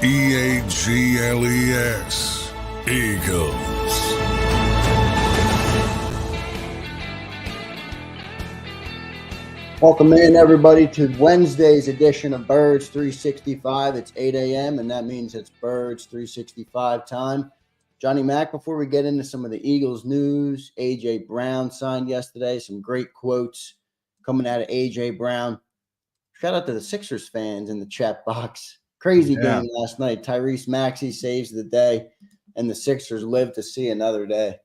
EAGLES, Eagles. Welcome in, everybody, to Wednesday's edition of Birds 365. It's 8 a.m., and that means it's Birds 365 time. Johnny Mac, before we get into some of the Eagles news, A.J. Brown signed yesterday. Some great quotes coming out of A.J. Brown. Shout out to the Sixers fans in the chat box. Crazy game last night. Tyrese Maxey saves the day, and the Sixers live to see another day.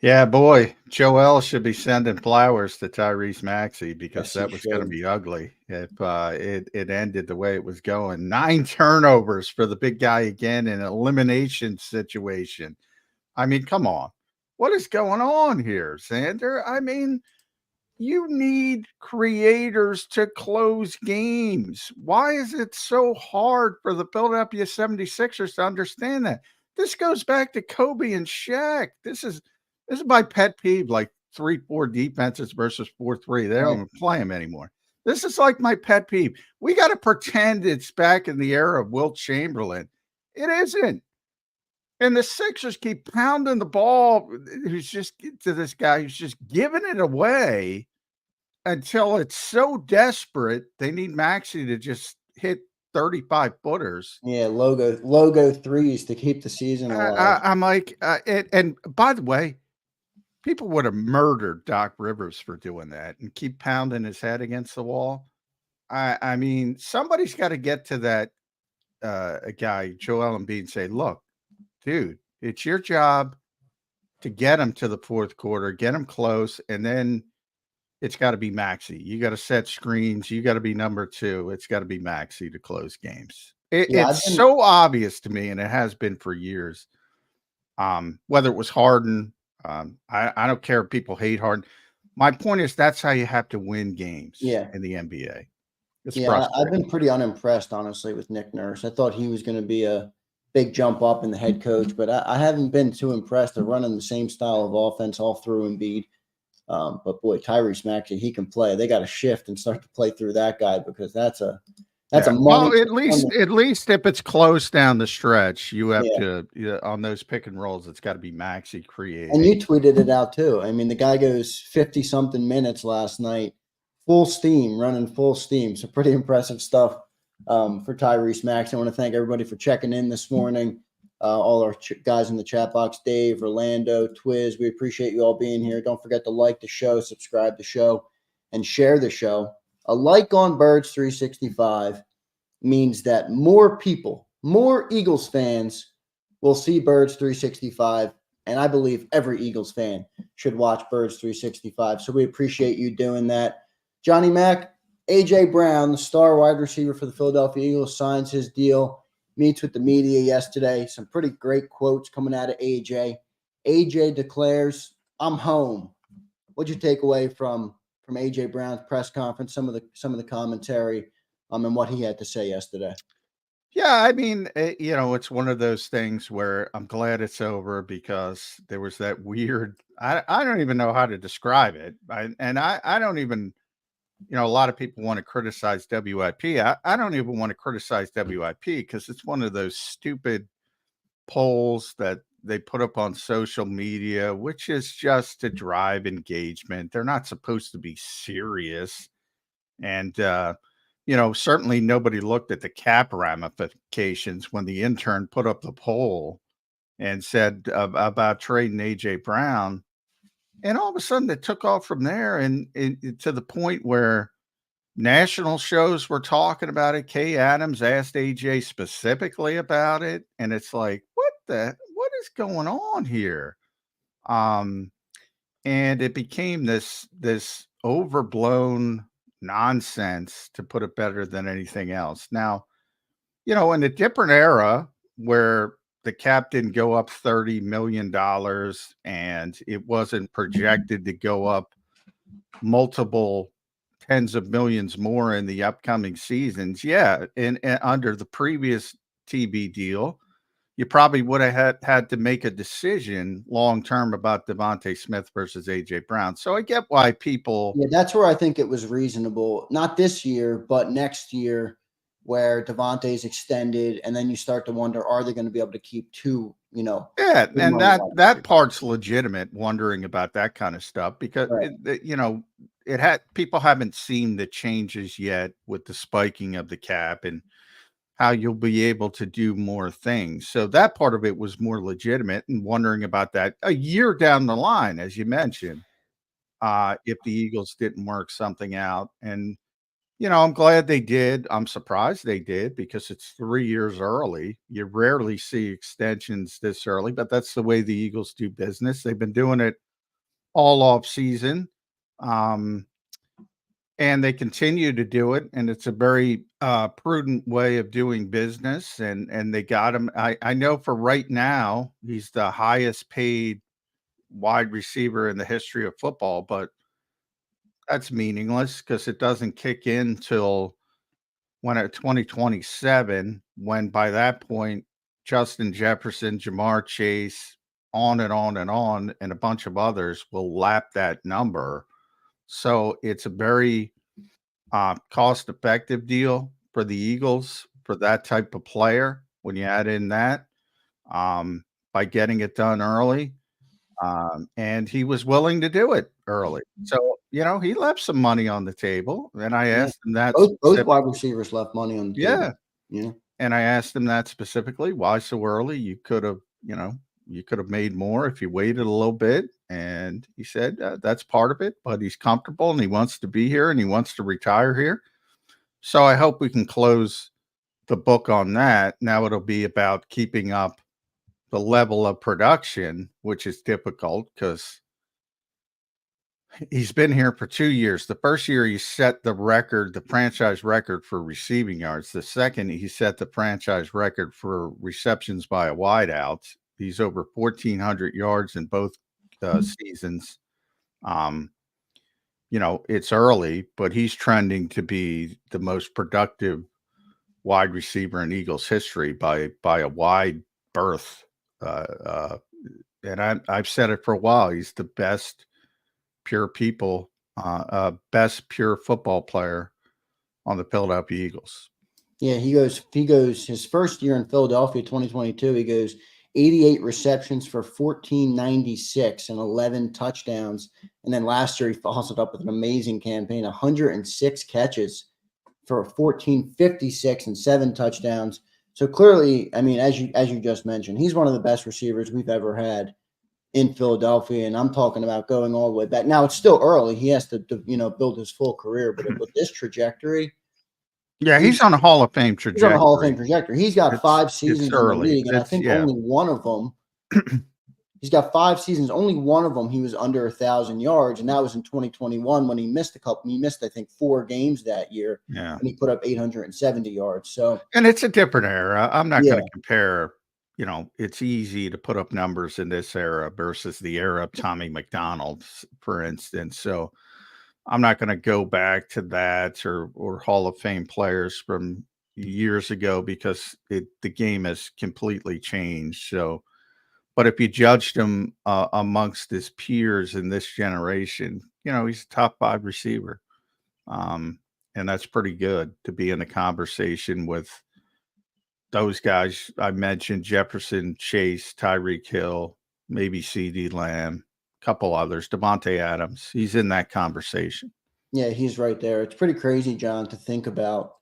Yeah, boy, Joel should be sending flowers to Tyrese Maxey because Yes, that was going to be ugly if it ended the way it was going. 9 turnovers for the big guy again in an elimination situation. I mean, come on. What is going on here, Zander? I mean, you need creators to close games. Why is it so hard for the Philadelphia 76ers to understand that? This goes back to Kobe and Shaq. This is my pet peeve, like 3-4 defenses versus 4-3. They don't even play them anymore. This is like my pet peeve. We got to pretend it's back in the era of Wilt Chamberlain. It isn't. And the Sixers keep pounding the ball who's just to this guy who's just giving it away until it's so desperate they need Maxey to just hit 35-footers. Yeah, logo threes to keep the season alive. I'm like, and by the way, people would have murdered Doc Rivers for doing that and keep pounding his head against the wall. I mean, somebody's got to get to that guy, Joel Embiid, and say, look, dude, it's your job to get him to the fourth quarter, get him close, and then it's got to be Maxey. You got to set screens. You got to be number 2. It's got to be Maxey to close games. It's so obvious to me, and it has been for years. Whether it was Harden, I don't care if people hate Harden. My point is that's how you have to win games in the NBA. I've been pretty unimpressed, honestly, with Nick Nurse. I thought he was going to be a big jump up in the head coach, but I haven't been too impressed. They're running the same style of offense all through Embiid. But boy, Tyrese Maxey, he can play. They got to shift and start to play through that guy because that's a money. Well, at least if it's close down the stretch, you have to on those pick and rolls. It's got to be Maxey creating. And you tweeted it out too. I mean, the guy goes 50 something minutes last night, full steam, running full steam. So pretty impressive stuff for Tyrese Maxey. I want to thank everybody for checking in this morning. All our guys in the chat box, Dave, Orlando, Twiz, we appreciate you all being here. Don't forget to like the show, subscribe to the show, and share the show. A like on Birds 365 means that more people, more Eagles fans will see Birds 365, and I believe every Eagles fan should watch Birds 365. So we appreciate you doing that. Johnny Mac, A.J. Brown, the star wide receiver for the Philadelphia Eagles, signs his deal. Meets with the media yesterday. Some pretty great quotes coming out of AJ. AJ declares, "I'm home." What'd you take away from AJ Brown's press conference? Some of the commentary, and what he had to say yesterday. Yeah, I mean, it's one of those things where I'm glad it's over because there was that weird. I don't even know how to describe it, I don't even. A lot of people want to criticize WIP. I don't even want to criticize WIP because it's one of those stupid polls that they put up on social media, which is just to drive engagement. They're not supposed to be serious. And, certainly nobody looked at the cap ramifications when the intern put up the poll and said about trading AJ Brown. And all of a sudden it took off from there and to the point where national shows were talking about it. Kay Adams asked AJ specifically about it. And it's like, what is going on here? And it became this overblown nonsense, to put it better than anything else. Now, in a different era where the cap didn't go up $30 million and it wasn't projected to go up multiple tens of millions more in the upcoming seasons. Yeah. And under the previous TV deal, you probably would have had to make a decision long-term about Devontae Smith versus AJ Brown. So I get why people. Yeah, that's where I think it was reasonable. Not this year, but next year. where Devontae's extended, and then you start to wonder, are they going to be able to keep two, Yeah, big and money wide that receivers? part's legitimate, wondering about that kind of stuff because Right. it had people haven't seen the changes yet with the spiking of the cap and how you'll be able to do more things. So that part of it was more legitimate and wondering about that a year down the line, as you mentioned, if the Eagles didn't work something out. And I'm glad they did. I'm surprised they did because it's 3 years early. You rarely see extensions this early, but that's the way the Eagles do business. They've been doing it all off season. Um, and they continue to do it, and it's a very prudent way of doing business. And they got him. I know for right now, he's the highest paid wide receiver in the history of football, but that's meaningless because it doesn't kick in till when at 2027, when by that point, Justin Jefferson, Jamar Chase, on and on and on, and a bunch of others will lap that number. So it's a very cost-effective deal for the Eagles for that type of player when you add in that by getting it done early. And he was willing to do it early. So, he left some money on the table. And I Yeah. asked him that Both wide receivers left money on the yeah. table. And I asked him that specifically, why so early? You could have, made more if you waited a little bit. And he said that's part of it, but he's comfortable and he wants to be here and he wants to retire here. So I hope we can close the book on that. Now it'll be about keeping up the level of production, which is difficult because he's been here for 2 years. The first year he set the record, the franchise record for receiving yards. The second, he set the franchise record for receptions by a wideout. He's over 1,400 yards in both seasons. It's early, but he's trending to be the most productive wide receiver in Eagles history by a wide berth. And I've said it for a while. He's the best best pure football player on the Philadelphia Eagles. Yeah, he goes his first year in Philadelphia, 2022, he goes 88 receptions for 1496 and 11 touchdowns. And then last year he follows it up with an amazing campaign, 106 catches for 1456 and 7 touchdowns. So clearly, I mean, as you just mentioned, he's one of the best receivers we've ever had in Philadelphia, and I'm talking about going all the way back. Now it's still early; he has to build his full career. But with this trajectory, yeah, he's on a Hall of Fame trajectory. He's on a Hall of Fame trajectory. He's got 5 seasons in the league, and I think only one of them. He's got 5 seasons. Only one of them he was under 1,000 yards, and that was in 2021 when he missed a couple. He missed, I think, 4 games that year. Yeah, and he put up 870 yards. So, and it's a different era. I'm not going to compare. It's easy to put up numbers in this era versus the era of Tommy McDonald, for instance. So I'm not going to go back to that or Hall of Fame players from years ago because the game has completely changed. So, but if you judged him amongst his peers in this generation, he's a top 5 receiver. And that's pretty good to be in the conversation with those guys I mentioned: Jefferson, Chase, Tyreek Hill, maybe CD Lamb, a couple others, Devontae Adams. He's in that conversation. Yeah, he's right there. It's pretty crazy, John, to think about.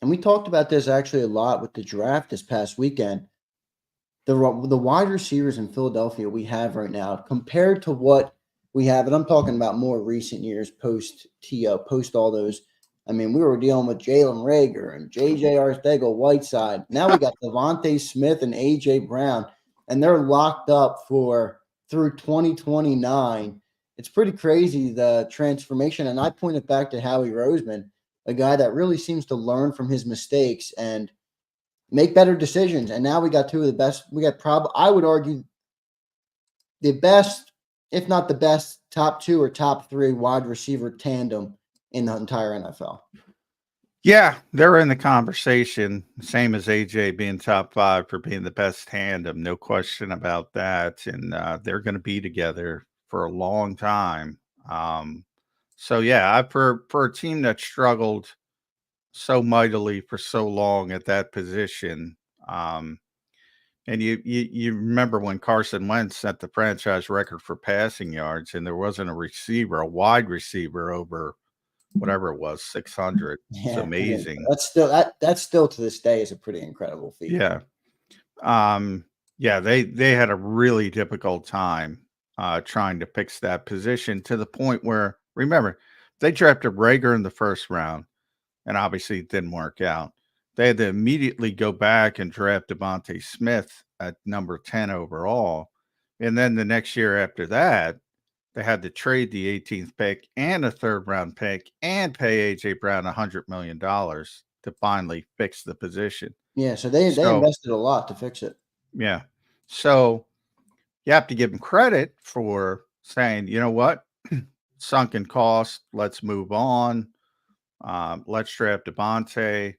And we talked about this actually a lot with the draft this past weekend. The wide receivers in Philadelphia we have right now compared to what we have, and I'm talking about more recent years, post all those. I mean, we were dealing with Jalen Reagor and J.J. Arcega-Whiteside. Now we got Devontae Smith and A.J. Brown, and they're locked up through 2029. It's pretty crazy, the transformation. And I point it back to Howie Roseman, a guy that really seems to learn from his mistakes and make better decisions. And now we got 2 of the best. We got I would argue the best, if not the best, top 2 or top 3 wide receiver tandem in the entire NFL. Yeah, they're in the conversation, same as AJ being top 5 for being the best tandem. No question about that. And they're going to be together for a long time. So yeah, for a team that struggled so mightily for so long at that position. And you remember when Carson Wentz set the franchise record for passing yards, and there wasn't a receiver, a wide receiver over whatever it was, 600. It's Yeah, amazing. that's still to this day is a pretty incredible feat. Yeah. Yeah, they had a really difficult time trying to fix that position to the point where, remember, they drafted Rager in the first round, and obviously it didn't work out. They had to immediately go back and draft Devontae Smith at number 10 overall. And then the next year after that, they had to trade the 18th pick and a third round pick and pay A.J. Brown $100 million to finally fix the position. Yeah, so they So, invested a lot to fix it. yeah. So you have to give them credit for saying, you know what, sunken cost, let's move on. Let's draft Devontae.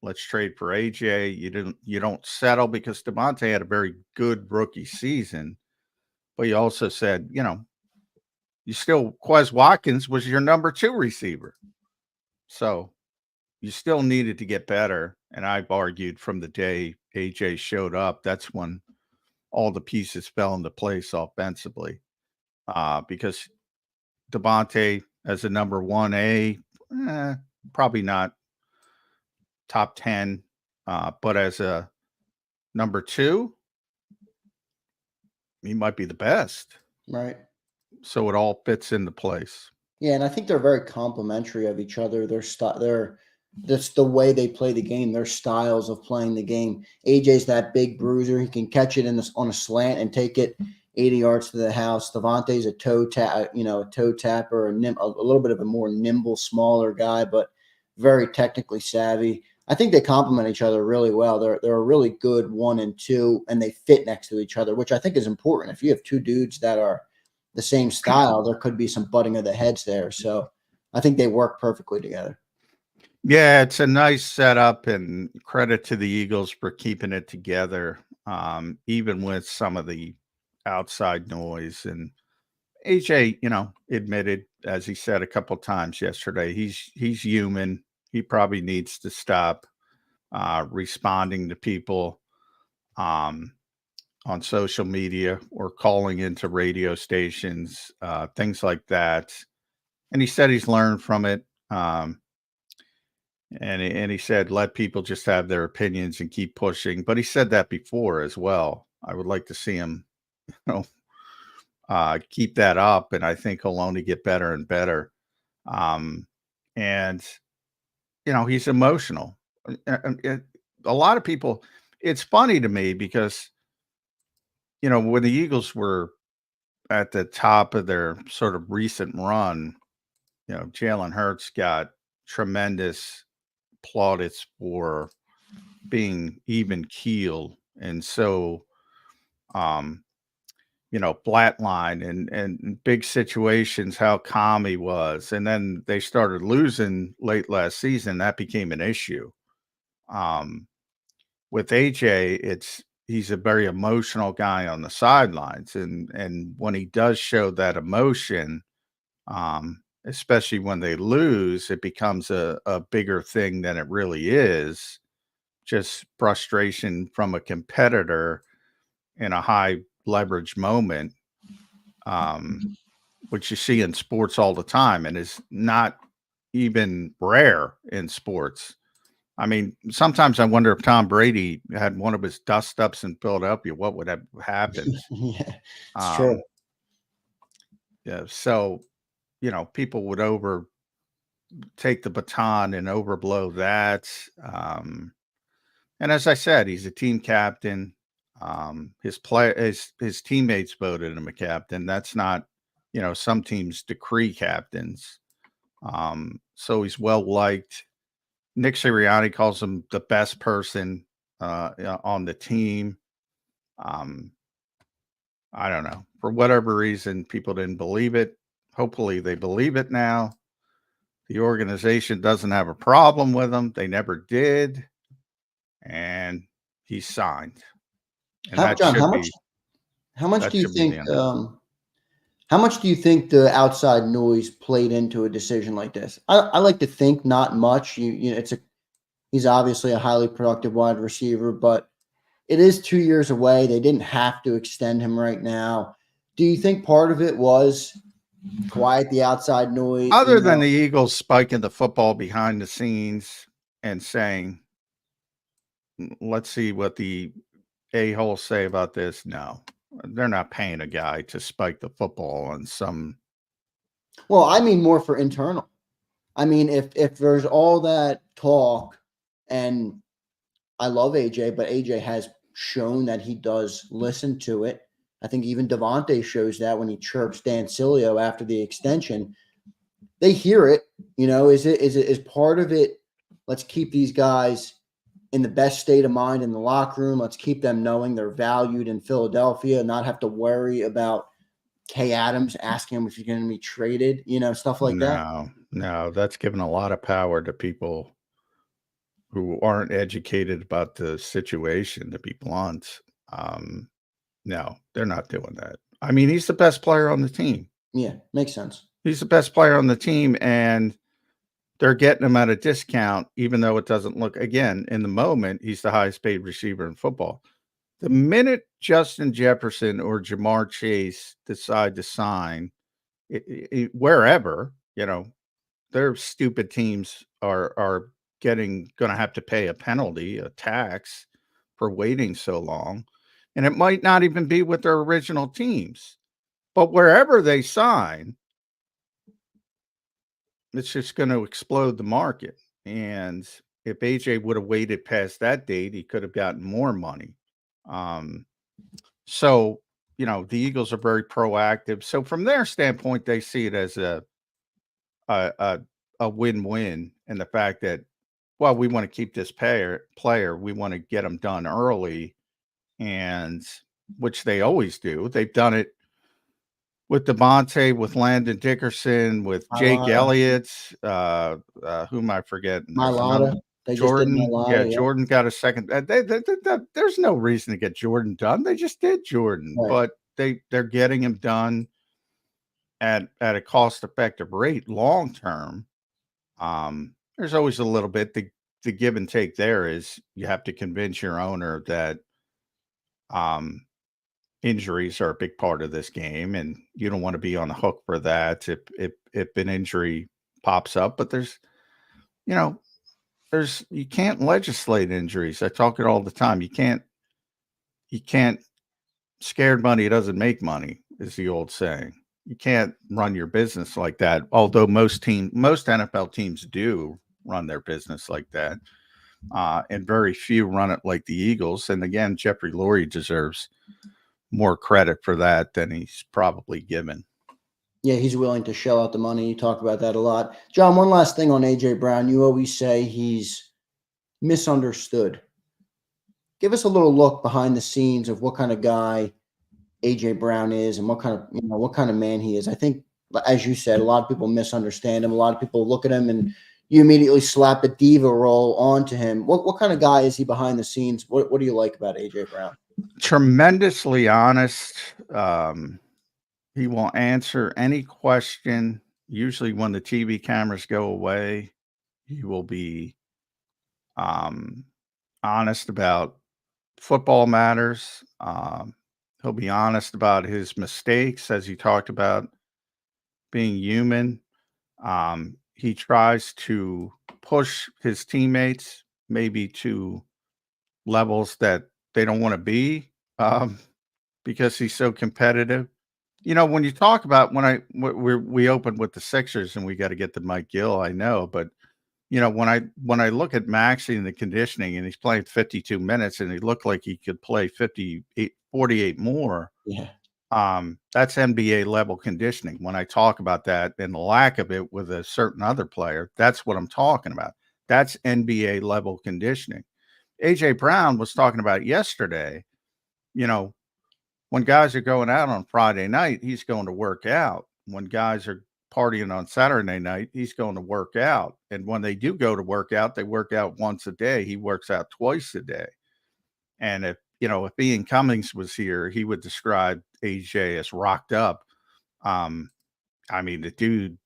Let's trade for AJ. You don't settle because Devontae had a very good rookie season, but you also said, you still Quez Watkins was your number 2 receiver. So you still needed to get better. And I've argued from the day AJ showed up, that's when all the pieces fell into place offensively. Because Devontae as a number 1A, probably not top 10, but as a number 2, he might be the best. Right. So it all fits into place. Yeah, and I think they're very complimentary of each other. That's the way they play the game. Their styles of playing the game. AJ's that big bruiser; he can catch it on a slant and take it 80 yards to the house. Devontae's a toe tapper, a little bit of a more nimble, smaller guy, but very technically savvy. I think they complement each other really well. They're a really good 1 and 2, and they fit next to each other, which I think is important. If you have two dudes that are the same style, there could be some butting of the heads there. So I think they work perfectly together. Yeah, it's a nice setup, and credit to the Eagles for keeping it together, even with some of the outside noise. And AJ, admitted, as he said a couple times yesterday, he's human. He probably needs to stop responding to people on social media or calling into radio stations, things like that. And he said he's learned from it. And he said, let people just have their opinions and keep pushing. But he said that before as well. I would like to see him, keep that up. And I think he'll only get better and better. And, he's emotional. A lot of people, it's funny to me because, when the Eagles were at the top of their sort of recent run, Jalen Hurts got tremendous plaudits for being even keel and so flatline and big situations, how calm he was. And then they started losing late last season. That became an issue. With AJ, he's a very emotional guy on the sidelines. And when he does show that emotion, especially when they lose, it becomes a bigger thing than it really is. Just frustration from a competitor in a high leverage moment, which you see in sports all the time and is not even rare in sports. I mean, sometimes I wonder if Tom Brady had one of his dust ups in Philadelphia, what would have happened? Yeah, it's true. Yeah. So, people would take the baton and overblow that. And as I said, he's a team captain. His teammates voted him a captain. That's not, some teams decree captains. So he's well liked. Nick Sirianni calls him the best person on the team. I don't know. For whatever reason, people didn't believe it. Hopefully they believe it now. The organization doesn't have a problem with him. They never did. And he's signed. And that John, should be how much that do you should be the think end of it. How much do you think the outside noise played into a decision like this? I like to think not much. You know, he's obviously a highly productive wide receiver, but it is 2 years away. They didn't have to extend him right now. Do you think part of it was quiet the outside noise? Other than the Eagles spiking the football behind the scenes and saying, let's see what the a-holes say about this. No, they're not paying a guy to spike the football on some. Well, I mean more for internal. I mean, if there's all that talk, and I love AJ, but AJ has shown that he does listen to it. I think even Devontae shows that when he chirps Dan Sileo after the extension. They hear it. You know, is part of it? Let's keep these guys in the best state of mind in the locker room. Let's keep them knowing they're valued in Philadelphia, not have to worry about Kay Adams asking him if he's going to be traded, you know, stuff like that. No, that's giving a lot of power to people who aren't educated about the situation, to be blunt. No, they're not doing that. I mean, he's the best player on the team. Yeah, makes sense. He's the best player on the team, and they're getting him at a discount, even though it doesn't look, again, in the moment, he's the highest paid receiver in football. The minute Justin Jefferson or Jamar Chase decide to sign wherever, you know, their stupid teams are going to have to pay a penalty, a tax for waiting so long. And it might not even be with their original teams, but wherever they sign, it's just going to explode the market. And if AJ would have waited past that date, he could have gotten more money. So, you know, the Eagles are very proactive. So from their standpoint, they see it as a win-win, and the fact that, well, we want to keep this player, we want to get them done early, and which they always do. They've done it with Devontae, with Landon Dickerson, with Jake Elliott, who am I forgetting? Mailata. Jordan. Yeah, Jordan got a second. There's no reason to get Jordan done. They just did Jordan, right. But they're getting him done at a cost-effective rate long term. There's always a little bit. The give and take there is you have to convince your owner that injuries are a big part of this game, and you don't want to be on the hook for that if an injury pops up. But you can't legislate injuries. I talk it all the time. You can't scared money doesn't make money, is the old saying. You can't run your business like that. Although most NFL teams do run their business like that. And very few run it like the Eagles. And again, Jeffrey Lurie deserves more credit for that than he's probably given. Yeah, he's willing to shell out the money. You talk about that a lot. John, one last thing on AJ Brown. You always say he's misunderstood. Give us a little look behind the scenes of what kind of guy AJ Brown is and what kind of man he is. I think, as you said, a lot of people misunderstand him. A lot of people look at him and you immediately slap a diva role onto him. What kind of guy is he behind the scenes? What do you like about AJ Brown? Tremendously honest. He will answer any question. Usually when the TV cameras go away, he will be honest about football matters. He'll be honest about his mistakes, as he talked about being human. He tries to push his teammates maybe to levels that they don't want to be because he's so competitive. You know, when you talk about we opened with the Sixers and we got to get to Mike Gill, I know, but you know, when I look at Maxey and the conditioning and he's playing 52 minutes and he looked like he could play 48 more. Yeah. That's NBA level conditioning. When I talk about that and the lack of it with a certain other player, that's what I'm talking about. That's NBA level conditioning. AJ Brown was talking about yesterday, you know, when guys are going out on Friday night, he's going to work out. When guys are partying on Saturday night, he's going to work out. And when they do go to work out, they work out once a day. He works out twice a day. And if Ian Cummings was here, he would describe AJ as rocked up. I mean, the dude,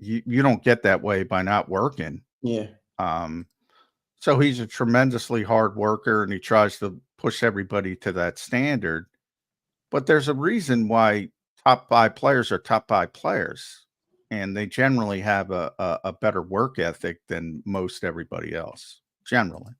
you don't get that way by not working. Yeah. So he's a tremendously hard worker, and he tries to push everybody to that standard. But there's a reason why top 5 players are top 5 players, and they generally have a better work ethic than most everybody else, generally.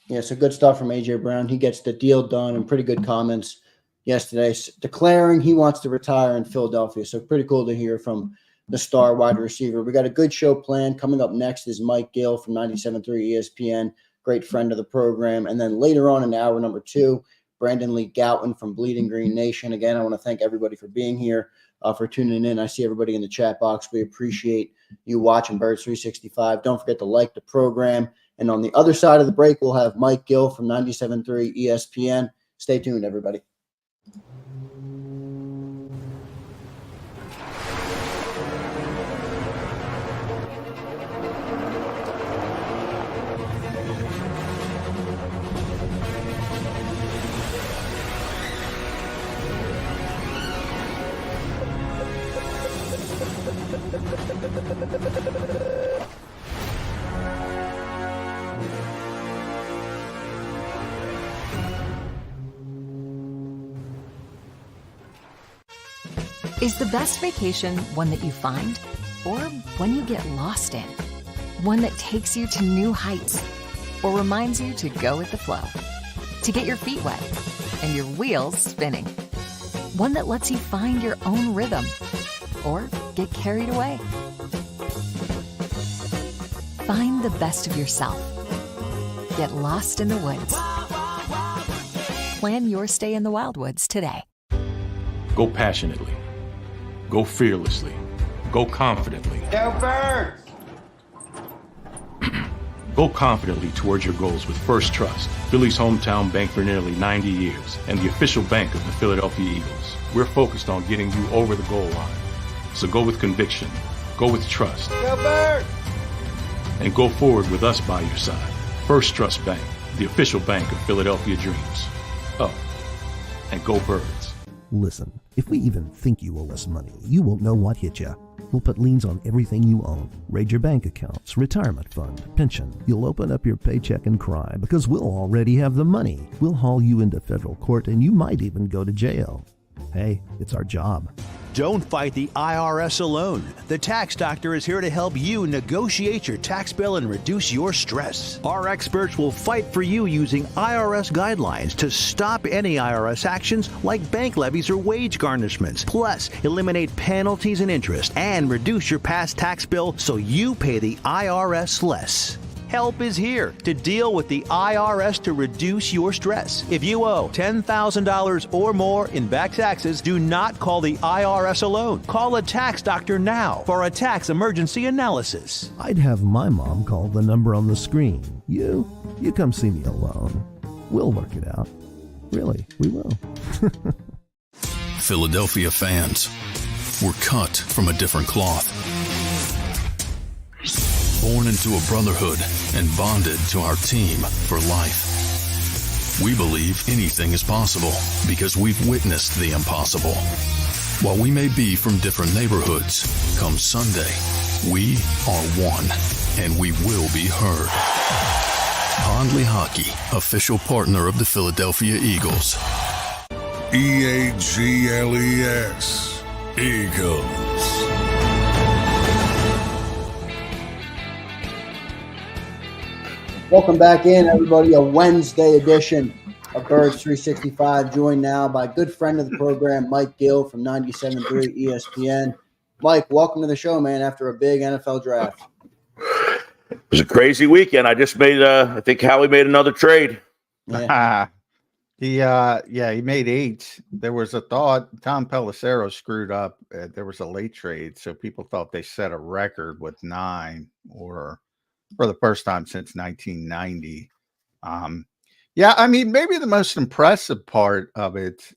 Yeah, so good stuff from A.J. Brown. He gets the deal done, and pretty good comments yesterday, declaring he wants to retire in Philadelphia. So pretty cool to hear from the star wide receiver. We got a good show planned. Coming up next is Mike Gill from 97.3 ESPN, great friend of the program. And then later on in hour number 2, Brandon Lee Gouton from Bleeding Green Nation. Again, I want to thank everybody for being here, for tuning in. I see everybody in the chat box. We appreciate you watching Birds 365. Don't forget to like the program. And on the other side of the break, we'll have Mike Gill from 97.3 ESPN. Stay tuned, everybody. Is the best vacation one that you find, or one you get lost in? One that takes you to new heights, or reminds you to go with the flow? To get your feet wet and your wheels spinning? One that lets you find your own rhythm, or get carried away? Find the best of yourself. Get lost in the woods. Plan your stay in the Wildwoods today. Go passionately. Go fearlessly. Go confidently. Go Birds! Go confidently towards your goals with First Trust, Philly's hometown bank for nearly 90 years, and the official bank of the Philadelphia Eagles. We're focused on getting you over the goal line. So go with conviction. Go with trust. Go Birds! And go forward with us by your side. First Trust Bank, the official bank of Philadelphia dreams. Up. And go Birds. Listen, if we even think you owe us money, you won't know what hit you. We'll put liens on everything you own. Raid your bank accounts, retirement fund, pension. You'll open up your paycheck and cry because we'll already have the money. We'll haul you into federal court and you might even go to jail. Hey, it's our job. Don't fight the IRS alone. The Tax Doctor is here to help you negotiate your tax bill and reduce your stress. Our experts will fight for you using IRS guidelines to stop any IRS actions like bank levies or wage garnishments. Plus, eliminate penalties and interest and reduce your past tax bill so you pay the IRS less. Help is here to deal with the IRS to reduce your stress. If you owe $10,000 or more in back taxes, do not call the IRS alone. Call a tax doctor now for a tax emergency analysis. I'd have my mom call the number on the screen. You come see me alone. We'll work it out. Really, we will. Philadelphia fans, we're cut from a different cloth. Born into a brotherhood and bonded to our team for life. We believe anything is possible because we've witnessed the impossible. While we may be from different neighborhoods, come Sunday, we are one and we will be heard. Pondley Hockey, official partner of the Philadelphia Eagles. EAGLES, Eagles. Welcome back in, everybody. A Wednesday edition of Birds 365, joined now by a good friend of the program, Mike Gill from 97.3 ESPN. Mike, welcome to the show, man, after a big NFL draft. It was a crazy weekend. I just made, I think Howie made another trade. Yeah. He made 8. There was a thought Tom Pelissero screwed up. There was a late trade, so people thought they set a record with 9 or for the first time since 1990. I mean, maybe the most impressive part of it,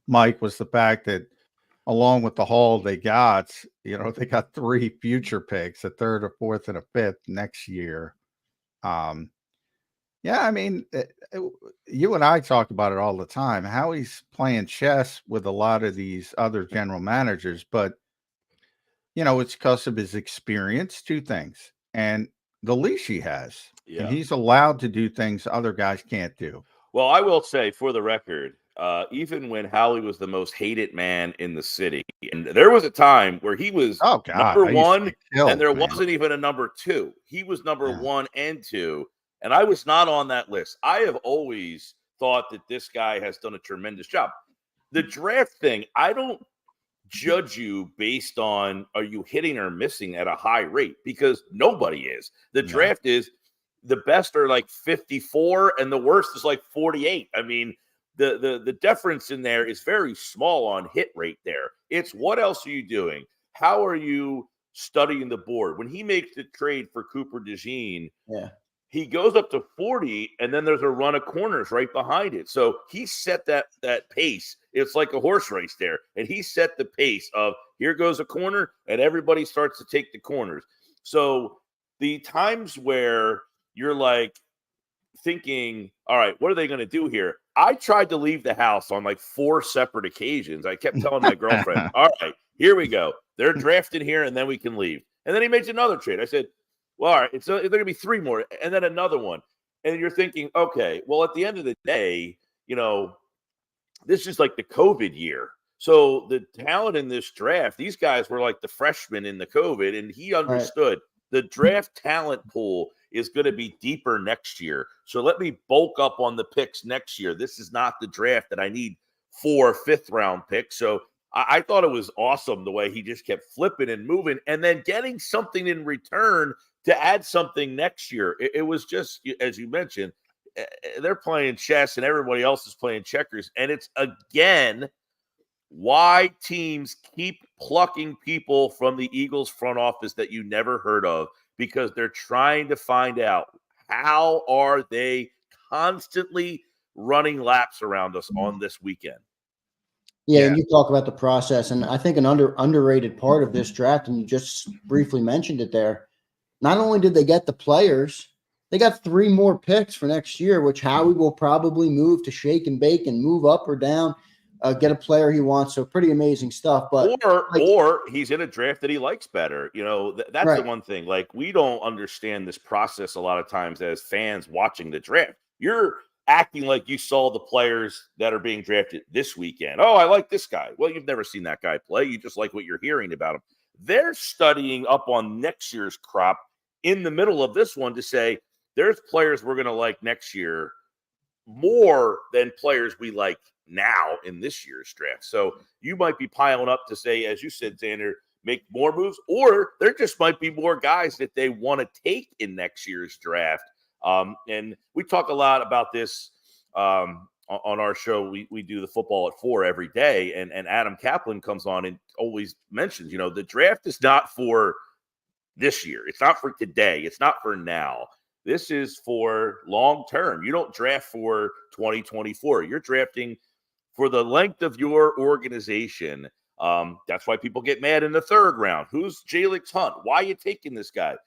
Mike, was the fact that along with the haul they got 3 future picks, a 3rd, a 4th, and a 5th next year. Yeah, I mean, you and I talk about it all the time. Howie's playing chess with a lot of these other general managers, but it's because of his experience. Two things, and the leash he has, and Yeah. he's allowed to do things other guys can't do. Well, I will say for the record, even when Howie was the most hated man in the city, and there was a time where he was Oh God, number I used to one, get killed, and there man. wasn't even a number two. He was number Yeah. 1 and 2, and I was not on that list. I have always thought that this guy has done a tremendous job. The draft thing, I don't judge you based on are you hitting or missing at a high rate, because nobody is. The No. draft is the best are like 54 and the worst is like 48. I mean, the difference in there is very small on hit rate there. It's what else are you doing? How are you studying the board? When he makes the trade for Cooper DeJean, Yeah. he goes up to 40, and then there's a run of corners right behind it. So he set that pace. It's like a horse race there. And he set the pace of here goes a corner, and everybody starts to take the corners. So the times where you're like thinking, all right, what are they going to do here? I tried to leave the house on like 4 separate occasions. I kept telling my girlfriend, all right, here we go. They're drafted here, and then we can leave. And then he makes another trade. I said, well, all right, there are going to be 3 more, and then another one. And you're thinking, okay, well, at the end of the day, this is like the COVID year. So the talent in this draft, these guys were like the freshmen in the COVID, and he understood the draft talent pool is going to be deeper next year. So let me bulk up on the picks next year. This is not the draft that I need 4 5th-round picks. So I thought it was awesome the way he just kept flipping and moving and then getting something in return to add something next year. It was just, as you mentioned, they're playing chess and everybody else is playing checkers. And it's, again, why teams keep plucking people from the Eagles front office that you never heard of, because they're trying to find out how are they constantly running laps around us on this weekend. Yeah, and you talk about the process, and I think an underrated part of this draft, and you just briefly mentioned it there, not only did they get the players, they got 3 more picks for next year, which Howie will probably move to shake and bake and move up or down, get a player he wants. So pretty amazing stuff. But or he's in a draft that he likes better. That's Right. the one thing. Like, we don't understand this process a lot of times as fans watching the draft. You're acting like you saw the players that are being drafted this weekend. Oh, I like this guy. Well, you've never seen that guy play. You just like what you're hearing about him. They're studying up on next year's crop in the middle of this one to say, there's players we're going to like next year more than players we like now in this year's draft. So you might be piling up to say, as you said, Zander, make more moves, or there just might be more guys that they want to take in next year's draft. And we talk a lot about this on our show. We do the football at 4 every day, and Adam Kaplan comes on and always mentions, the draft is not for this year. It's not for today. It's not for now. This is for long term. You don't draft for 2024. You're drafting for the length of your organization. That's why people get mad in the 3rd round. Who's Jalix Hunt? Why are you taking this guy?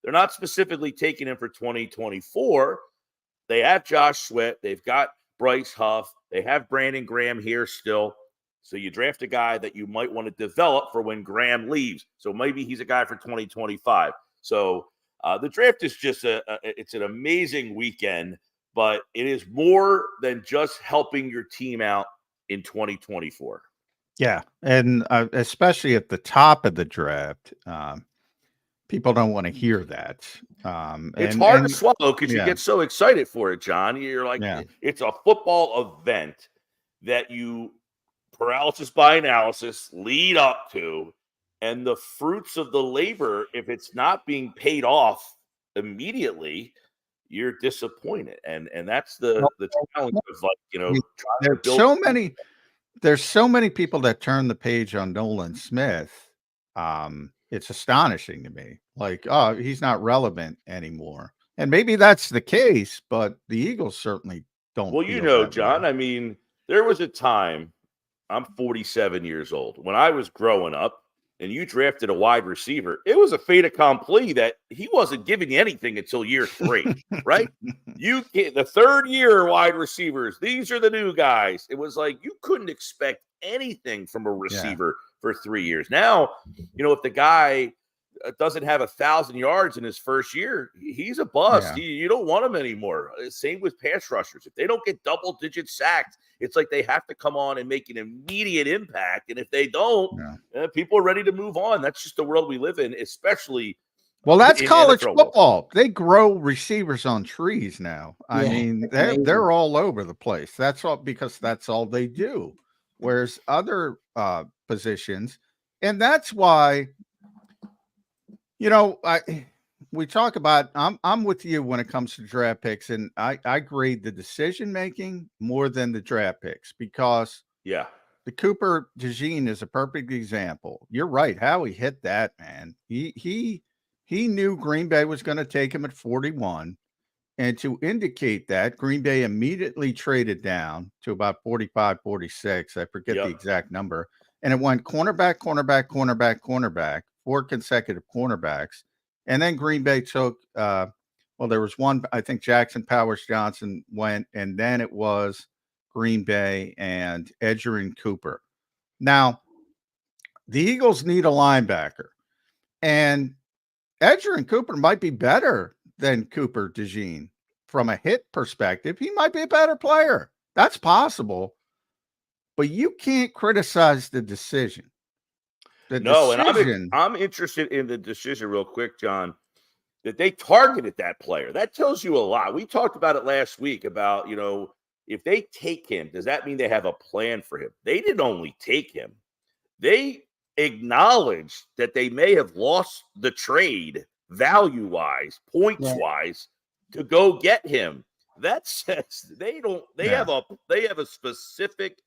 They're not specifically taking him for 2024. They have Josh Sweat. They've got Bryce Huff. They have Brandon Graham here still. So you draft a guy that you might want to develop for when Graham leaves. So maybe he's a guy for 2025. So the draft is just it's an amazing weekend, but it is more than just helping your team out in 2024. Yeah, and especially at the top of the draft, people don't want to hear that. It's hard to swallow because you get so excited for it, John. You're like, it's a football event that you paralysis by analysis lead up to, and the fruits of the labor, if it's not being paid off immediately, you're disappointed. And that's the challenge of, like, there's so many people that turn the page on Nolan Smith. It's astonishing to me. Like, oh, he's not relevant anymore. And maybe that's the case, but the Eagles certainly don't. Well, John, I mean, there was a time, I'm 47 years old. When I was growing up, and you drafted a wide receiver, it was a fait accompli that he wasn't giving you anything until year 3, right? You get the 3rd year wide receivers. These are the new guys. It was like you couldn't expect anything from a receiver for 3 years. Now, if the guy doesn't have 1,000 yards in his first year, he's a bust. Yeah. You don't want him anymore. Same with pass rushers. If they don't get double-digit sacks, it's like they have to come on and make an immediate impact. And if they don't, people are ready to move on. That's just the world we live in, especially. Well, that's college NFL football. world. They grow receivers on trees now. I mean, they're all over the place. That's all because that's all they do. Whereas other positions, and that's why. We talk about. I'm with you when it comes to draft picks, and I grade the decision making more than the draft picks because the Cooper DeJean is a perfect example. You're right, how he hit that, man. He knew Green Bay was going to take him at 41, and to indicate that, Green Bay immediately traded down to about 45, 46. I forget the exact number, and it went cornerback, cornerback, cornerback, cornerback. 4 consecutive cornerbacks. And then Green Bay took, there was one, I think Jackson Powers Johnson went, and then it was Green Bay and Edgerrin Cooper. Now, the Eagles need a linebacker, and Edgerrin Cooper might be better than Cooper DeJean from a hit perspective. He might be a better player. That's possible, but you can't criticize the decision. And I'm interested in the decision real quick, John, that they targeted that player. That tells you a lot. We talked about it last week about, if they take him, does that mean they have a plan for him? They didn't only take him. They acknowledged that they may have lost the trade value-wise, points-wise, to go get him. That says they have a specific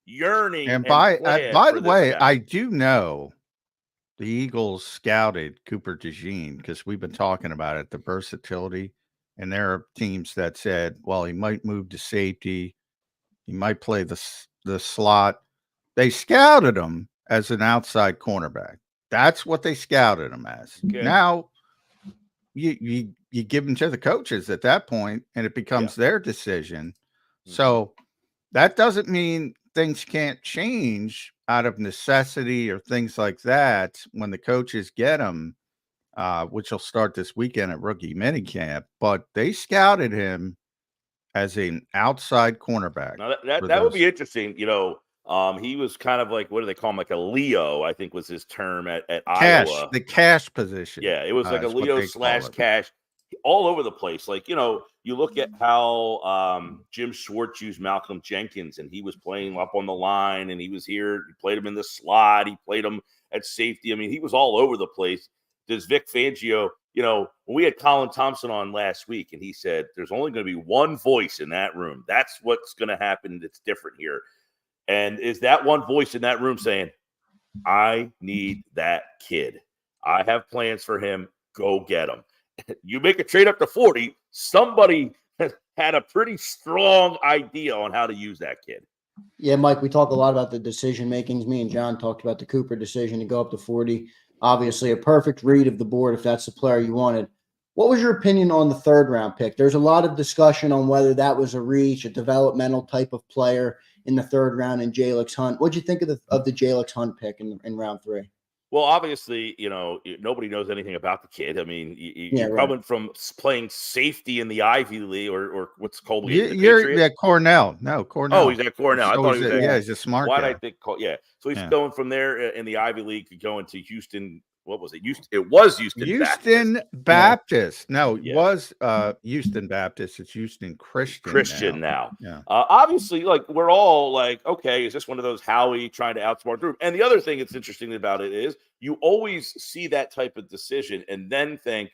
yearning. And by the way, I do know the Eagles scouted Cooper DeJean because we've been talking about it, the versatility, and there are teams that said, well, he might move to safety, he might play the slot. They scouted him as an outside cornerback. That's what they scouted him as. Okay. Now you give him to the coaches at that point, and it becomes their decision. So that doesn't mean things can't change out of necessity or things like that when the coaches get them, which will start this weekend at rookie minicamp. But they scouted him as an outside cornerback. Now that would be interesting. He was kind of like, what do they call him? Like a Leo, I think was his term at Iowa. The cash position. Yeah, it was like a Leo / cash. All over the place. Like, you look at how Jim Schwartz used Malcolm Jenkins, and he was playing up on the line, and he was here. He played him in the slot. He played him at safety. I mean, he was all over the place. Does Vic Fangio, when we had Colin Thompson on last week, and he said, there's only going to be one voice in that room. That's what's going to happen that's different here. And is that one voice in that room saying, I need that kid. I have plans for him. Go get him. You make a trade up to 40, somebody had a pretty strong idea on how to use that kid. Yeah, Mike, we talk a lot about the decision makings. Me and John talked about the Cooper decision to go up to 40. Obviously, a perfect read of the board if that's the player you wanted. What was your opinion on the 3rd round pick? There's a lot of discussion on whether that was a reach, a developmental type of player in the 3rd round in Jalix Hunt. What'd you think of the Jalix Hunt pick in round 3? Well, obviously, nobody knows anything about the kid. I mean, you're coming from playing safety in the Ivy League or what's called you're at Cornell. No, Cornell. Oh, he's at Cornell. I thought he was he's a smart guy. Why did I think? So he's going from there in the Ivy League to go into Houston. What was it? It was Houston Baptist. No, it was Houston Baptist. It's Houston Christian now. Yeah. Obviously, like we're all like, okay, is this one of those Howie trying to outsmart group? And the other thing that's interesting about it is you always see that type of decision and then think,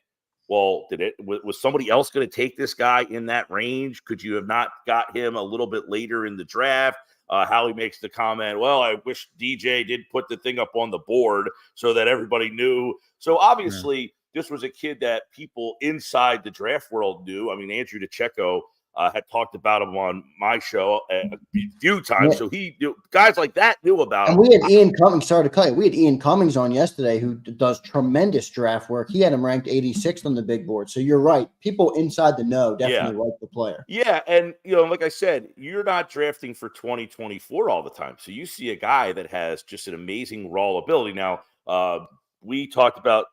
well, was somebody else going to take this guy in that range? Could you have not got him a little bit later in the draft? Howie makes the comment, well, I wish DJ did put the thing up on the board so that everybody knew. So obviously this was a kid that people inside the draft world knew. I mean, Andrew DeCecco had talked about him on my show a few times. Yeah. So guys like that knew about him. And we had Ian Cummings. Sorry to cut you. We had Ian Cummings on yesterday, who does tremendous draft work. He had him ranked 86th on the big board. So you're right. People inside the know definitely like the player. Yeah, and like I said, you're not drafting for 2024 all the time. So you see a guy that has just an amazing raw ability. Now, we talked about